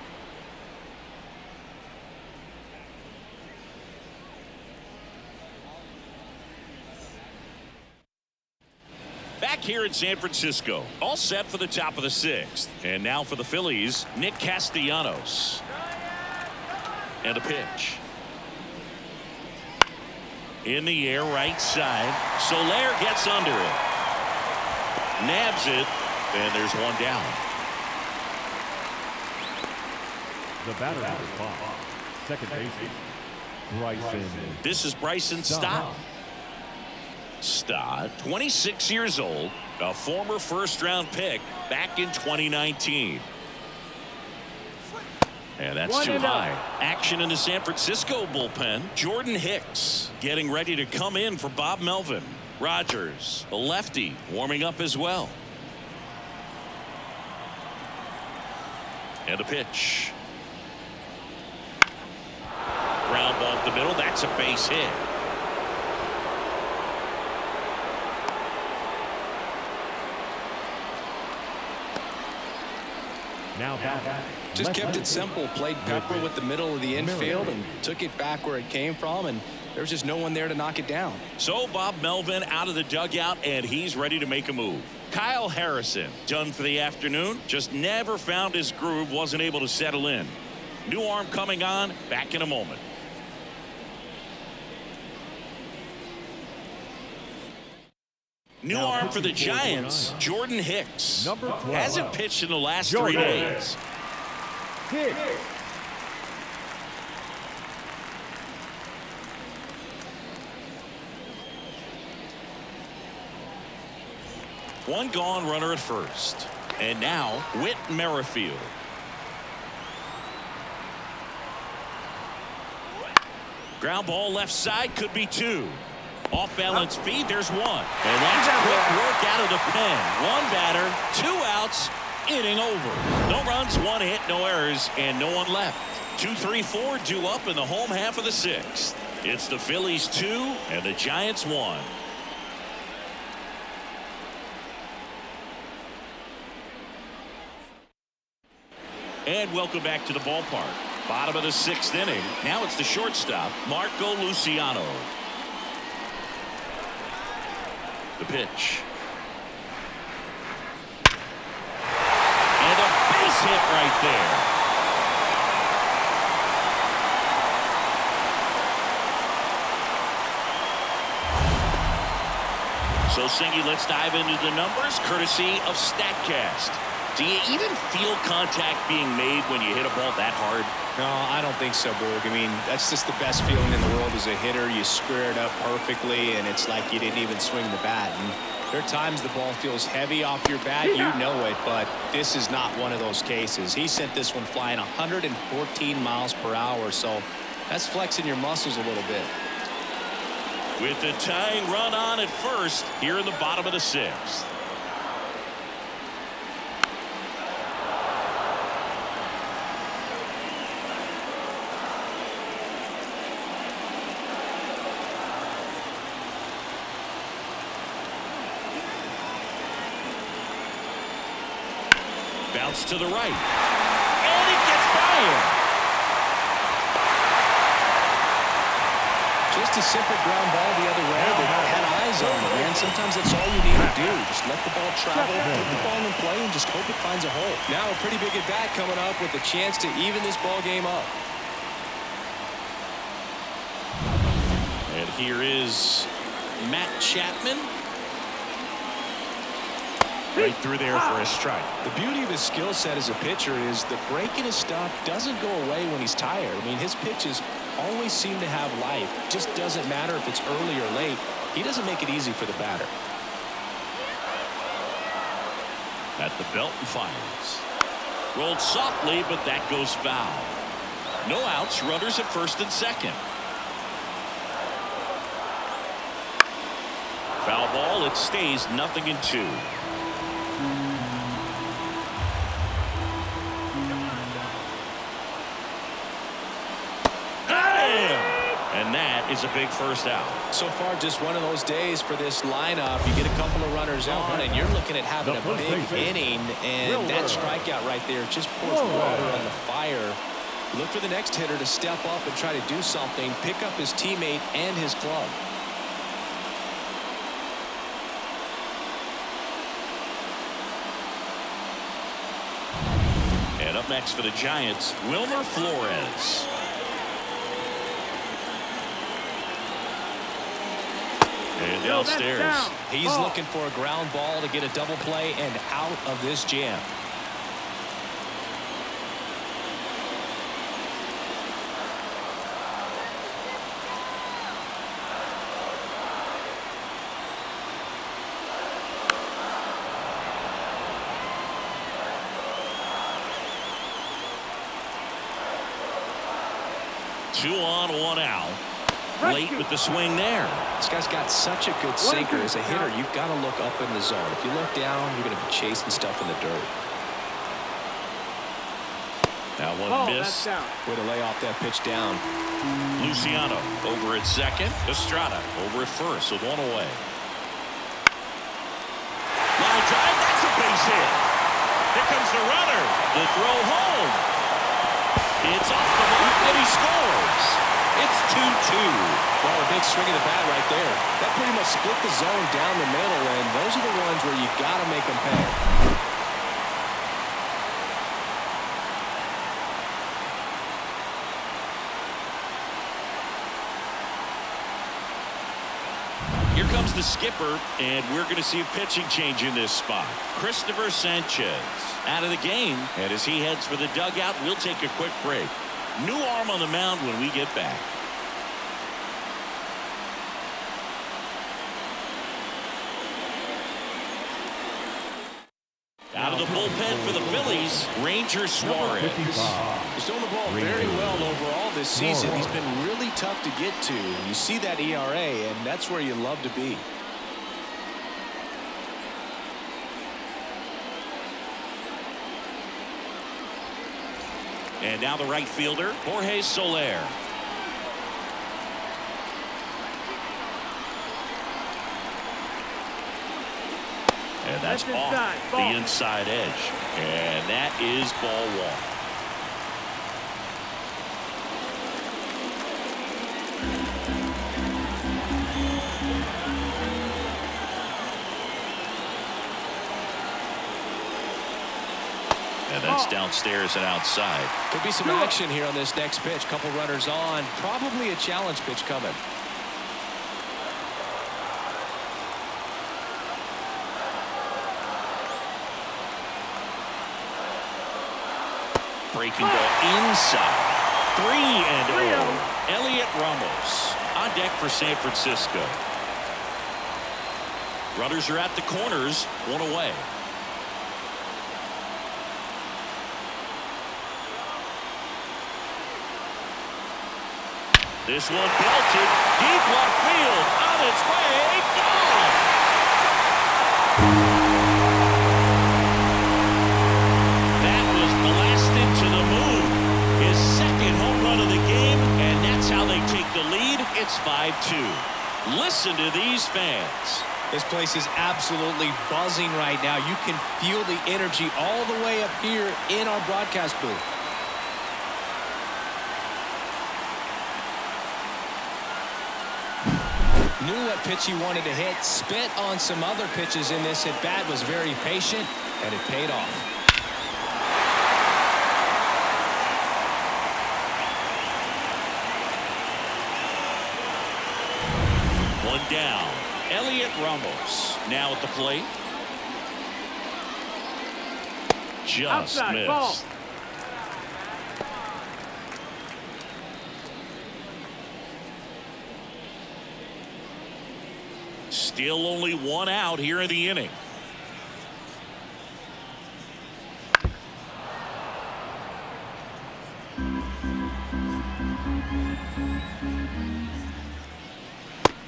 Back here in San Francisco, all set for the top of the 6th. And now for the Phillies, Nick Castellanos. And a pitch. In the air, right side. Soler gets under it. Nabs it. And there's one down. The batter on the box, second baseman, Bryson. This is Bryson Stott. Stott, 26 years old, a former first-round pick back in 2019. And that's too high. Action in the San Francisco bullpen. Jordan Hicks getting ready to come in for Bob Melvin. Rogers, a lefty, warming up as well. And a pitch. Ground ball up the middle. That's a base hit. Now back. Just kept it simple. Played pepper with the middle of the infield and took it back where it came from, and there was just no one there to knock it down. So Bob Melvin out of the dugout, and he's ready to make a move. Kyle Harrison done for the afternoon. Just never found his groove. Wasn't able to settle in. New arm coming on. Back in a moment. New arm for the Giants, Jordan Hicks. Number 12. Hasn't pitched in the last Jordan 3 days. Hicks. One gone, runner at first. And now, Whit Merrifield. Ground ball left side, could be 2. Off balance feed, there's 1. And that's quick work out of the pen. 1 batter, 2 outs, inning over. No runs, 1 hit, no errors, and no one left. 2, 3, 4 due up in the home half of the 6th. It's the Phillies 2 and the Giants 1. And welcome back to the ballpark. Bottom of the 6th inning. Now it's the shortstop, Marco Luciano. The pitch. And a base hit right there. So, Singy, let's dive into the numbers, courtesy of StatCast. Do you even feel contact being made when you hit a ball that hard? No, I don't think so, Boog. I mean, that's just the best feeling in the world as a hitter. You square it up perfectly, and it's like you didn't even swing the bat. And there are times the ball feels heavy off your bat. You know it, but this is not one of those cases. He sent this one flying 114 miles per hour, so that's flexing your muscles a little bit. With the tying run on at first here in the bottom of the 6th. Bounce to the right. And it gets by him. Just a simple ground ball the other way that had eyes on it, man. Sometimes that's all you need to do. Just let the ball travel, put the ball in play, and just hope it finds a hole. Now a pretty big at bat coming up with a chance to even this ball game up. And here is Matt Chapman. Right through there for a strike. The beauty of his skill set as a pitcher is the break in his stuff doesn't go away when he's tired. I mean, his pitches always seem to have life. It just doesn't matter if it's early or late. He doesn't make it easy for the batter. At the belt and fires. Rolled softly, but that goes foul. No outs, runners at first and second. Foul ball, it stays 0-2. And that is a big first out. So far, just one of those days for this lineup. You get a couple of runners on, and you're looking at having a big inning, and that strikeout right there just pours water on the fire. Look for the next hitter to step up and try to do something, pick up his teammate and his glove. And up next for the Giants, Wilmer Flores. And No, that's downstairs. down. He's Ball. looking for a ground ball to get a double play and out of this jam. Two on, one out. Late with the swing there. This guy's got such a good sinker. As a hitter, you've got to look up in the zone. If you look down, you're going to be chasing stuff in the dirt. That one Ball, that's missed. down. Way to lay off that pitch down. Luciano over at second. Estrada over at first with one away. Line drive, that's a base hit. Here comes the runner. The throw home. It's off the mark and he scores. It's 2-2. Well, a big swing of the bat right there. That pretty much split the zone down the middle, and those are the ones where you got to make them pay. Here comes the skipper, and we're going to see a pitching change in this spot. Christopher Sanchez out of the game, and as he heads for the dugout, we'll take a quick break. New arm on the mound when we get back. Out of the bullpen for the Phillies, Ranger Suarez. 55. He's thrown the ball very well overall this season. He's been really tough to get to. You see that ERA, and that's where you love to be. And now the right fielder, Jorge Soler. And that's off the inside edge. And that is ball one. And that's downstairs and outside. Could be some action here on this next pitch. Couple runners on. Probably a challenge pitch coming. Breaking ball inside. 3-0. Elliot Ramos on deck for San Francisco. Runners are at the corners, one away. This one belted deep left field, on its way, gone. That was blasted to the moon. His second home run of the game, and that's how they take the lead. It's 5-2. Listen to these fans. This place is absolutely buzzing right now. You can feel the energy all the way up here in our broadcast booth. Knew what pitch he wanted to hit, spit on some other pitches in this at bat, was very patient, and it paid off. One down. Elliot Ramos now at the plate. Just Outside, missed. ball. Still only one out here in the inning.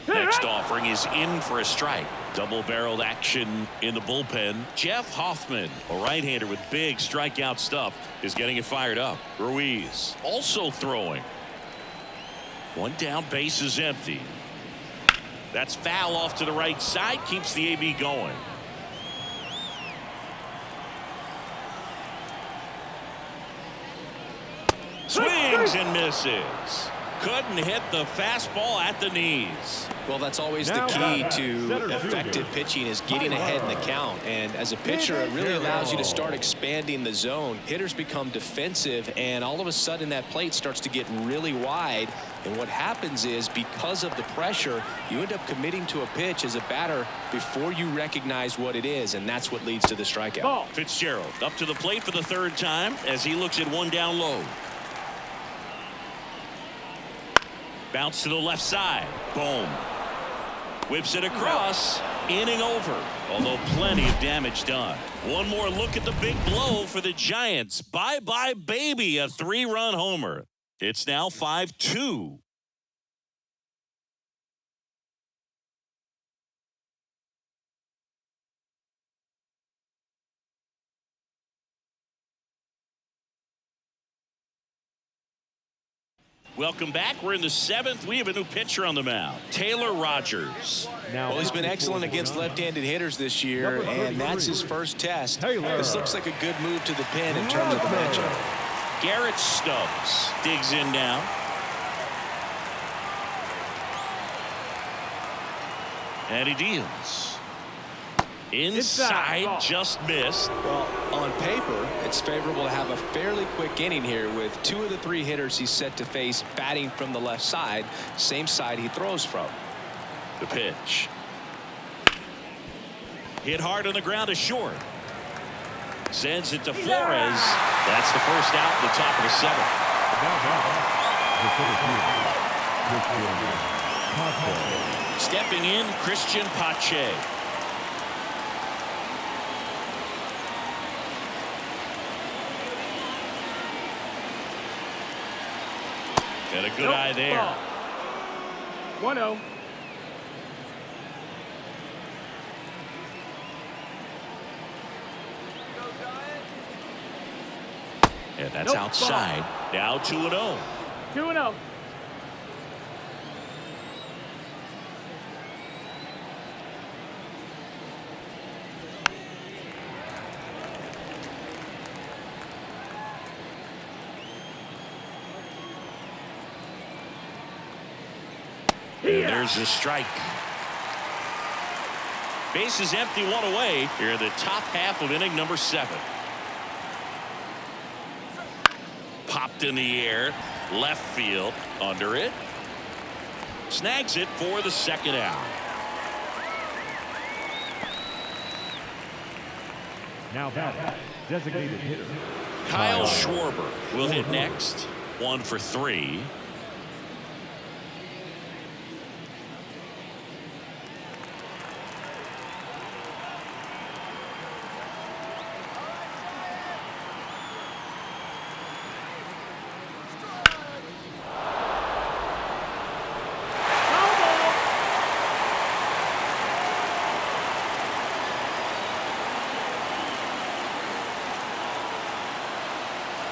Next offering is in for a strike. Double-barreled action in the bullpen. Jeff Hoffman, a right-hander with big strikeout stuff, is getting it fired up. Ruiz also throwing. One down, base is empty. That's foul off to the right side, keeps the AB going. Swings and misses. couldn't hit the fastball at the knees. Well, that's always the key to effective pitching, is getting ahead in the count. And as a pitcher, it really allows you to start expanding the zone. Hitters become defensive, and all of a sudden that plate starts to get really wide. And what happens is, because of the pressure, you end up committing to a pitch as a batter before you recognize what it is, and that's what leads to the strikeout. Ball. Fitzgerald up to the plate for the third time as he looks at one down low. Bounce to the left side. Boom. Whips it across. Inning over. Although plenty of damage done. One more look at the big blow for the Giants. Bye-bye, baby. A 3-run homer. It's now 5-2. Welcome back. We're in the 7th. We have a new pitcher on the mound, Taylor Rogers. Well, he's been excellent against left-handed hitters this year, and that's his first test. This looks like a good move to the pen in terms of the matchup. Garrett Stubbs digs in now. And he deals. Inside, just missed. Well, on paper, it's favorable to have a fairly quick inning here with 2 of the 3 hitters he's set to face batting from the left side, same side he throws from. The pitch. Hit hard on the ground to short. Sends it to Flores. That's the first out in the top of the 7th. Stepping in, Christian Pache. And a good eye there. 1-0. And that's outside. Now 2-0. 2-0. And there's a strike. Base is empty, 1 away here in the top half of inning number 7. Popped in the air, left field, under it. Snags it for the 2nd out. Now that designated hitter Kyle Schwarber will hit next. 1 for 3.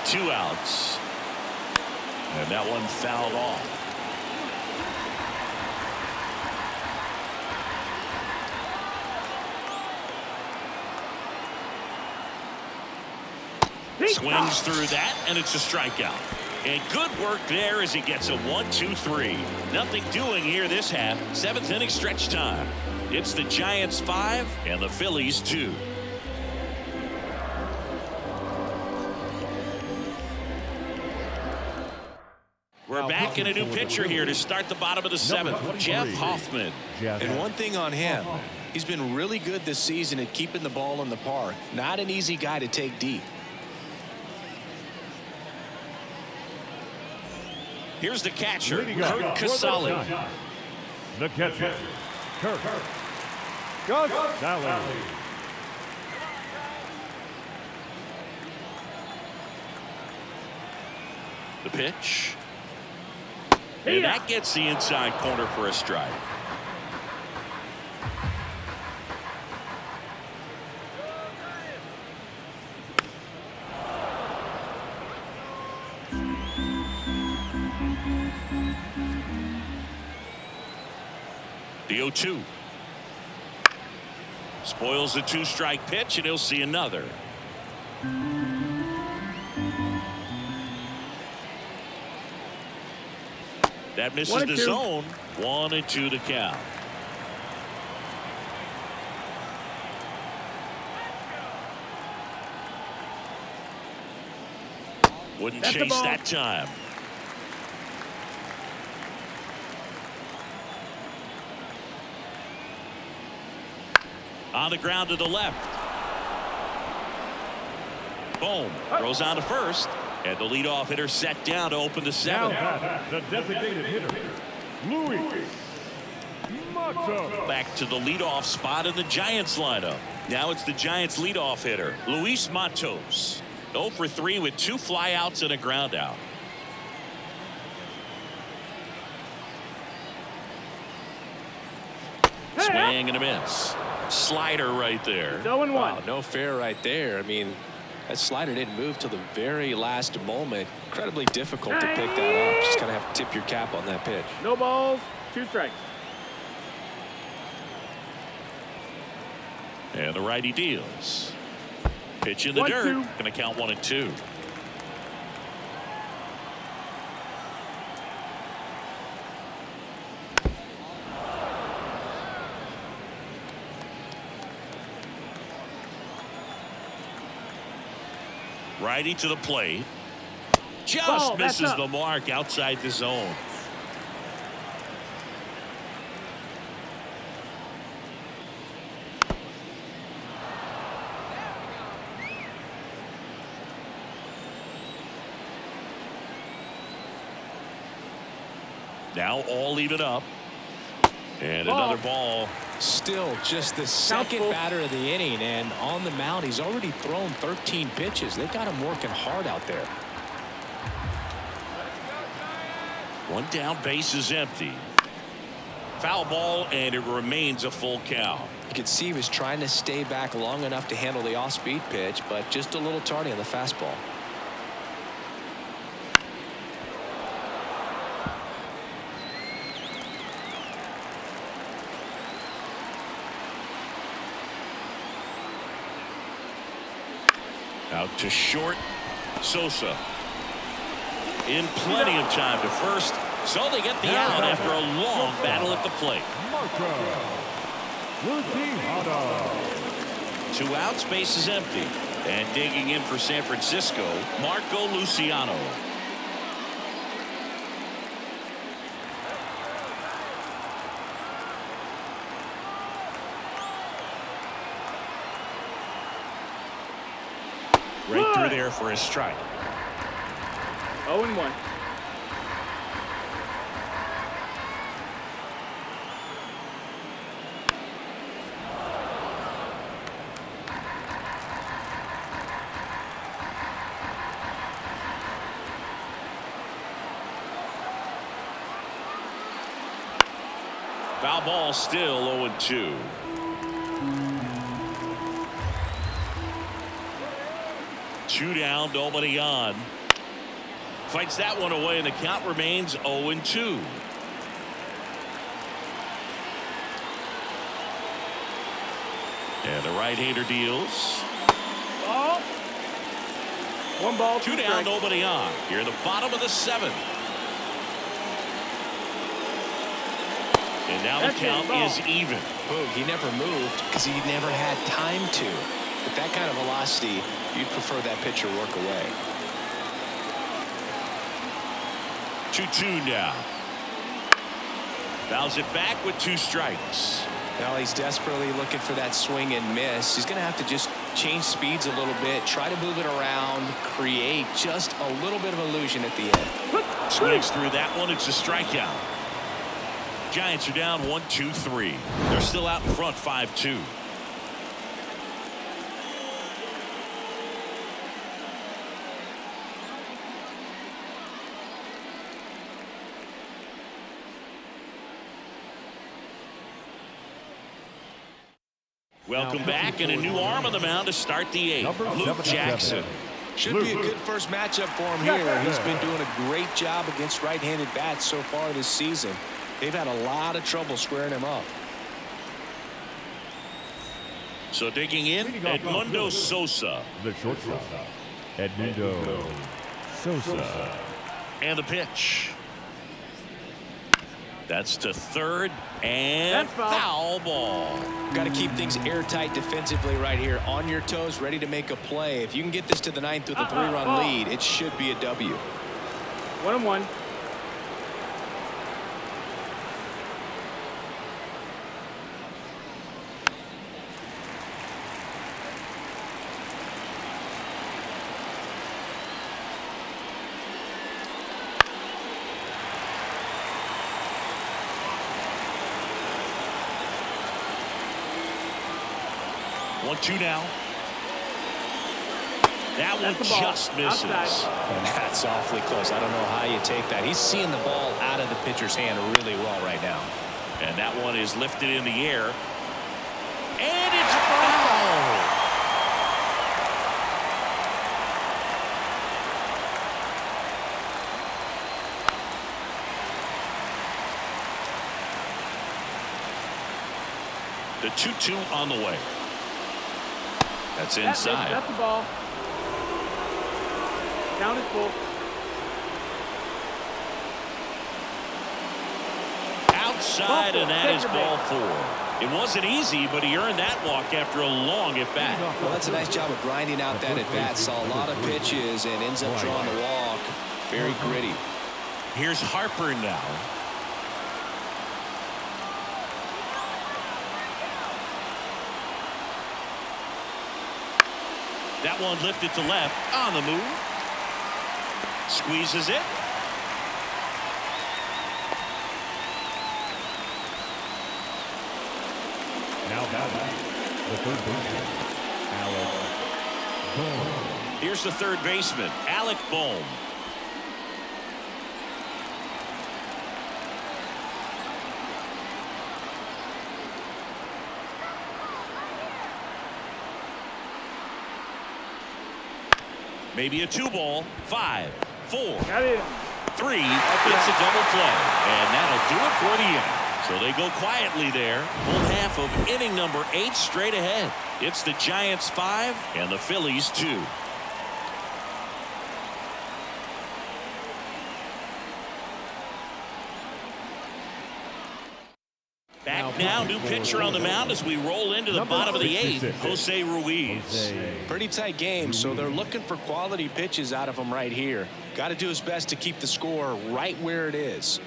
Two outs. And that one fouled off. Swings through that, and it's a strikeout. And good work there as he gets a 1-2-3. Nothing doing here this half. 7th inning stretch time. It's the Giants 5 and the Phillies 2. We're back in a new pitcher here to start the bottom of the 7th, Jeff Hoffman. And one thing on him, he's been really good this season at keeping the ball in the park. Not an easy guy to take deep. Here's the catcher, Kurt Casale. The catcher, Kurt Casale. The pitch. And that gets the inside corner for a strike. The 0-2. Spoils the 2-strike pitch, and he'll see another. That misses 1 and the 2. zone. 1-2 to count. Wouldn't That's the chase ball. that time. On the ground to the left. Boom. Throws on to first. And the leadoff hitter set down to open the seventh. Now the designated hitter, Luis Mato. Back to the leadoff spot in the Giants lineup. Now it's the Giants leadoff hitter, Luis Matos. 0 for 3 with 2 flyouts and a ground out. Swing and a miss. Slider right there. 0-1. Wow, no fair right there. I mean, that slider didn't move till the very last moment. Incredibly difficult to pick that up. Just kind of have to tip your cap on that pitch. No balls, 2 strikes. And the righty deals. Pitch in the 1-2. dirt. Going to count 1-2. Righty to the plate. Just Ball, that's misses up. the mark outside the zone. Now all even up. And Ball. another ball. Still just the second Doubtful. batter of the inning, and on the mound, he's already thrown 13 pitches. They've got him working hard out there. One down, base is empty. Foul ball, and it remains a full count. You could see he was trying to stay back long enough to handle the off-speed pitch, but just a little tardy on the fastball. Out to short. Sosa. In plenty of time to first. So they get the out after a long battle at the plate. Marco Luciano. 2 outs, base is empty. And digging in for San Francisco, Marco Luciano. Right through there for a strike. 0-1. Foul ball, still 0-2. Two down, nobody on. Fights that one away, and the count remains 0-2. And the right-hander deals. Ball. 1 ball, 2 2 down, strikes. nobody on. Here in the bottom of the 7th. And now the That's it, count ball. is even. Boog, he never moved because he never had time to. With that kind of velocity, you'd prefer that pitcher work away. 2-2 now. Fouls it back with 2 strikes. Now he's desperately looking for that swing and miss. He's going to have to just change speeds a little bit, try to move it around, create just a little bit of illusion at the end. Swings through that one. It's a strikeout. Giants are down 1-2-3. They're still out in front 5-2. Welcome back, and a new arm on the mound to start the 8th. Number Luke 77. Jackson. Should be a good first matchup for him here. He's been doing a great job against right-handed bats so far this season. They've had a lot of trouble squaring him up. So digging in, Edmundo Sosa. The shortstop, Edmundo Sosa. And the pitch. That's to third and That's foul. foul ball. Got to keep things airtight defensively right here. On your toes, ready to make a play. If you can get this to the ninth with a 3-run lead, it should be a W. 1-1. One-two now. That one That's the ball. just misses. Outside. And that's awfully close. I don't know how you take that. He's seeing the ball out of the pitcher's hand really well right now. And that one is lifted in the air. And it's foul. The 2-2 on the way. That's inside. That's the ball. Count is full. Outside, and that is Take ball 4. It wasn't easy, but he earned that walk after a long at-bat. Well, that's a nice job of grinding out that at-bat. Saw a lot of pitches and ends up drawing the walk. Very gritty. Here's Harper now. That one lifted to left on the move. Squeezes it. Now batting, the third baseman, Alec Bohm. Here's the third baseman, Alec Bohm. Maybe a 2-ball. 5, 4, Got it. 3. It's a double play. And that'll do it for the inning. So they go quietly there. Full half of inning number 8 straight ahead. It's the Giants 5 and the Phillies 2. Back now, new pitcher on the mound as we roll into the bottom of the 8th, Jose Ruiz. Pretty tight game, so they're looking for quality pitches out of him right here. Got to do his best to keep the score right where it is.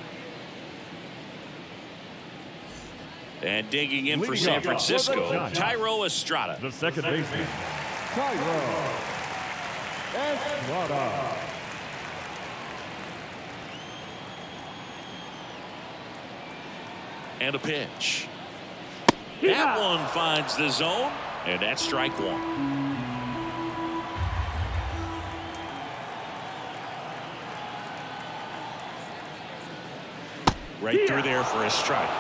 And digging in for San Francisco, Tyro Estrada. The second baseman, Tyro Estrada. And a pitch. That one finds the zone, and that's strike 1. Right through there for a strike.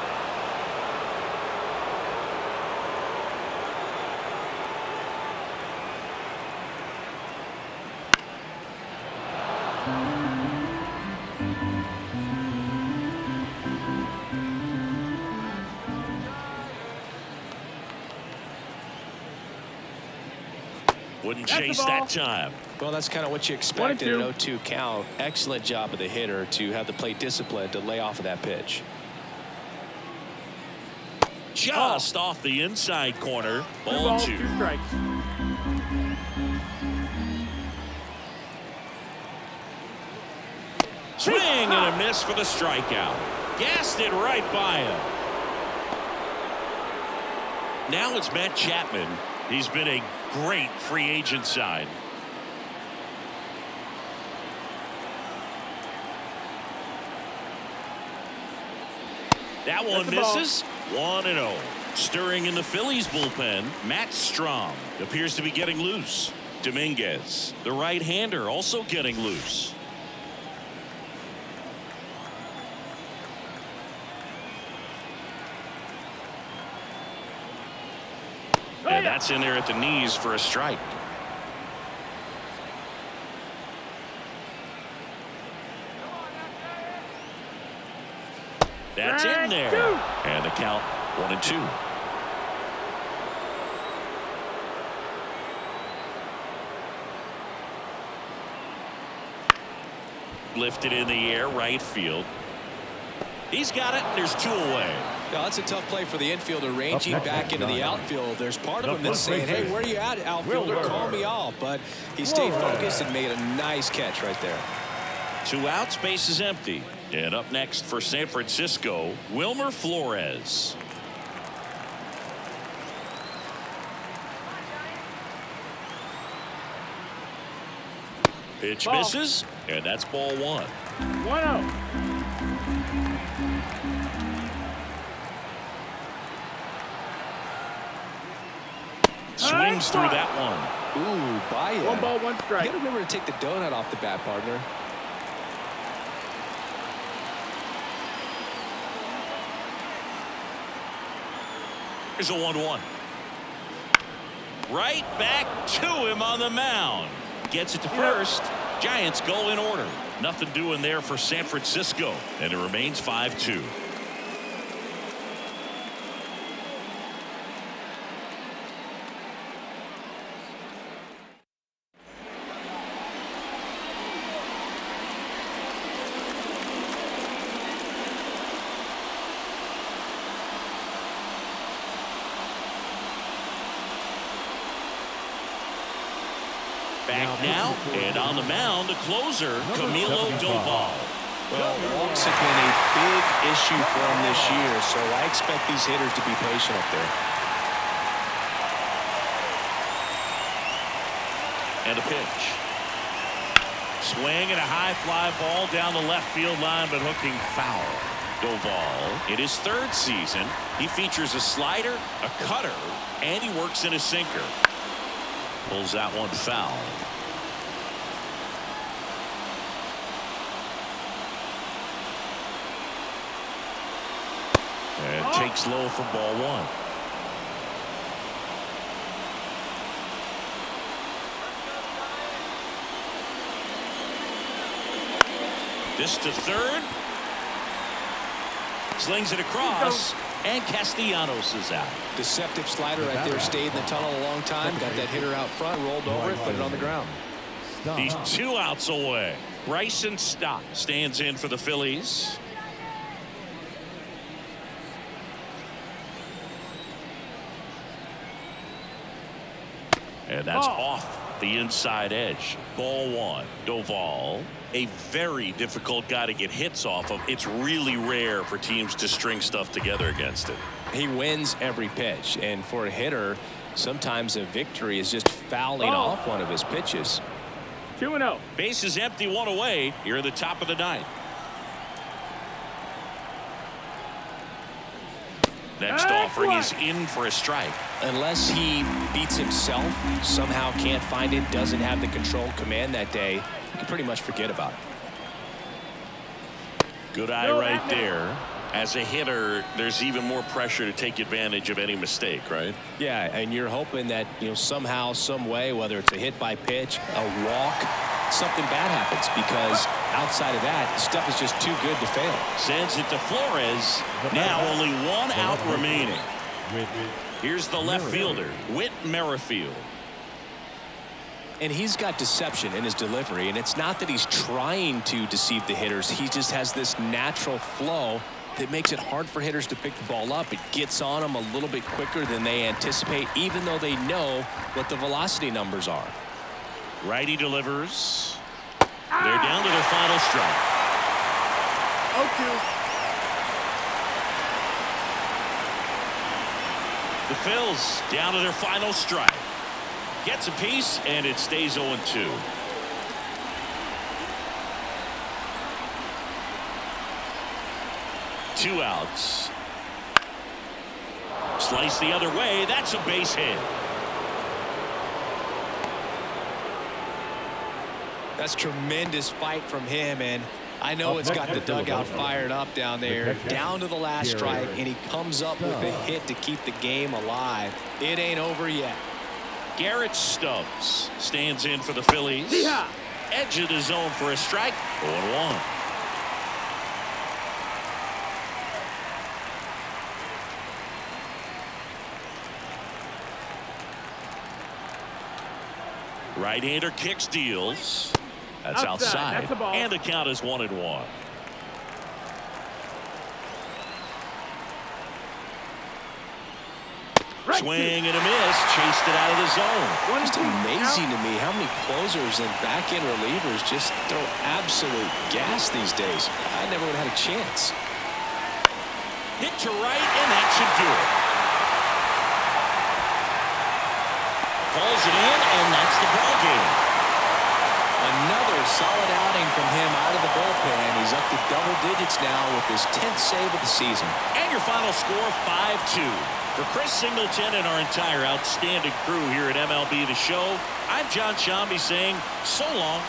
Wouldn't chase that time. Well, that's kind of what you expect in 1-2. an 0-2 count. Excellent job of the hitter to have the plate discipline to lay off of that pitch. Just off the inside corner. 2 Ball balls, 2. 2 strikes. Swing and a miss for the strikeout. Gassed it right by him. Now it's Matt Chapman. He's been a great free agent sign. That one misses. 1-0. Stirring in the Phillies bullpen, Matt Strom appears to be getting loose. Dominguez, the right-hander, also getting loose. And that's in there at the knees for a strike. That's in there. And the count 1-2. Lifted in the air, right field. He's got it. There's 2 away. Now, that's a tough play for the infielder, ranging back into the outfield. There's part of him that's saying, hey, where are you at, outfielder? Call me off. But he stayed focused and made a nice catch right there. 2 outs, base is empty. And up next for San Francisco, Wilmer Flores. Pitch misses, and that's ball 1. 1-0. Swings through that one. Ooh, buy it. 1 ball, 1 strike. You got to remember to take the donut off the bat, partner. Here's a 1-1. Right back to him on the mound. Gets it to first. Giants go in order. Nothing doing there for San Francisco, and it remains 5-2. Back now, and on the mound, the closer, Camilo Doval. Well, walks have been a big issue for him this year, so I expect these hitters to be patient up there. And a pitch. Swing and a high fly ball down the left field line, but hooking foul. Doval, in his 3rd season, he features a slider, a cutter, and he works in a sinker. Pulls that one foul. And takes low for ball 1. This to 3rd. Slings it across, and Castellanos is out. Deceptive slider right there. Stayed in the tunnel a long time. Got that hitter out front, rolled over it, put it on the ground. He's 2 outs away. Bryson Stott stands in for the Phillies. And that's off the inside edge. Ball 1. Doval, a very difficult guy to get hits off of. It's really rare for teams to string stuff together against it. He wins every pitch, and for a hitter, sometimes a victory is just fouling off one of his pitches. 2-0. Base is empty, 1 away. Here at the top of the 9th. Next offering is in for a strike. Unless he beats himself, somehow can't find it, doesn't have the control command that day, you can pretty much forget about it. Good eye right there. As a hitter, there's even more pressure to take advantage of any mistake, right? Yeah, and you're hoping that, somehow, some way, whether it's a hit by pitch, a walk, something bad happens, because outside of that, stuff is just too good to fail. Sends it to Flores. Now only 1 out remaining. Here's the left fielder, Whit Merrifield. And he's got deception in his delivery, and it's not that he's trying to deceive the hitters. He just has this natural flow that makes it hard for hitters to pick the ball up. It gets on them a little bit quicker than they anticipate, even though they know what the velocity numbers are. Righty delivers. They're down to their final strike. 0-2. The Phils down to their final strike. Gets a piece, and it stays 0-2. Two outs. Slice the other way. That's a base hit. That's tremendous fight from him, and I know it's got the dugout fired up down there, down to the last strike, and he comes up with a hit to keep the game alive. It ain't over yet. Garrett Stubbs stands in for the Phillies. Yeah. Edge of the zone for a strike. 0-1. Right-hander kicks, deals. That's outside. That's a ball. And the count is 1-1. Swing and a miss. Chased it out of the zone. Just amazing to me how many closers and back-end relievers just throw absolute gas these days. I never would have had a chance. Hit to right, and that should do it. Calls it in, and that's the ball game. Another solid outing from him out of the bullpen. He's up to double digits now with his 10th save of the season. And your final score, 5-2. For Chris Singleton and our entire outstanding crew here at MLB The Show, I'm John Shambi saying so long.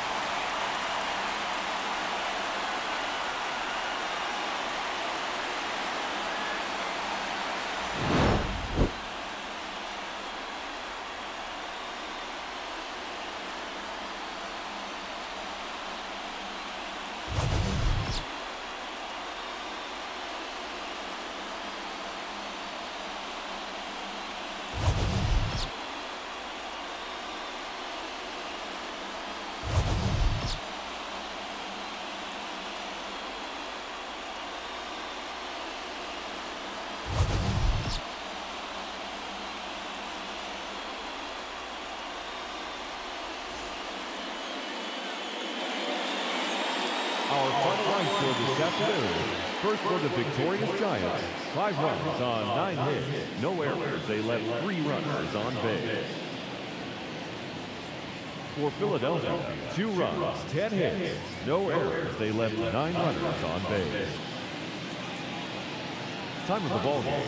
Our final line score this afternoon. First for the victorious Giants, 5 runs on 9 hits, no errors. They left 3 runners on base. For Philadelphia, 2 runs, 10 hits, no errors. They left 9 runners on base. Time of the ball game,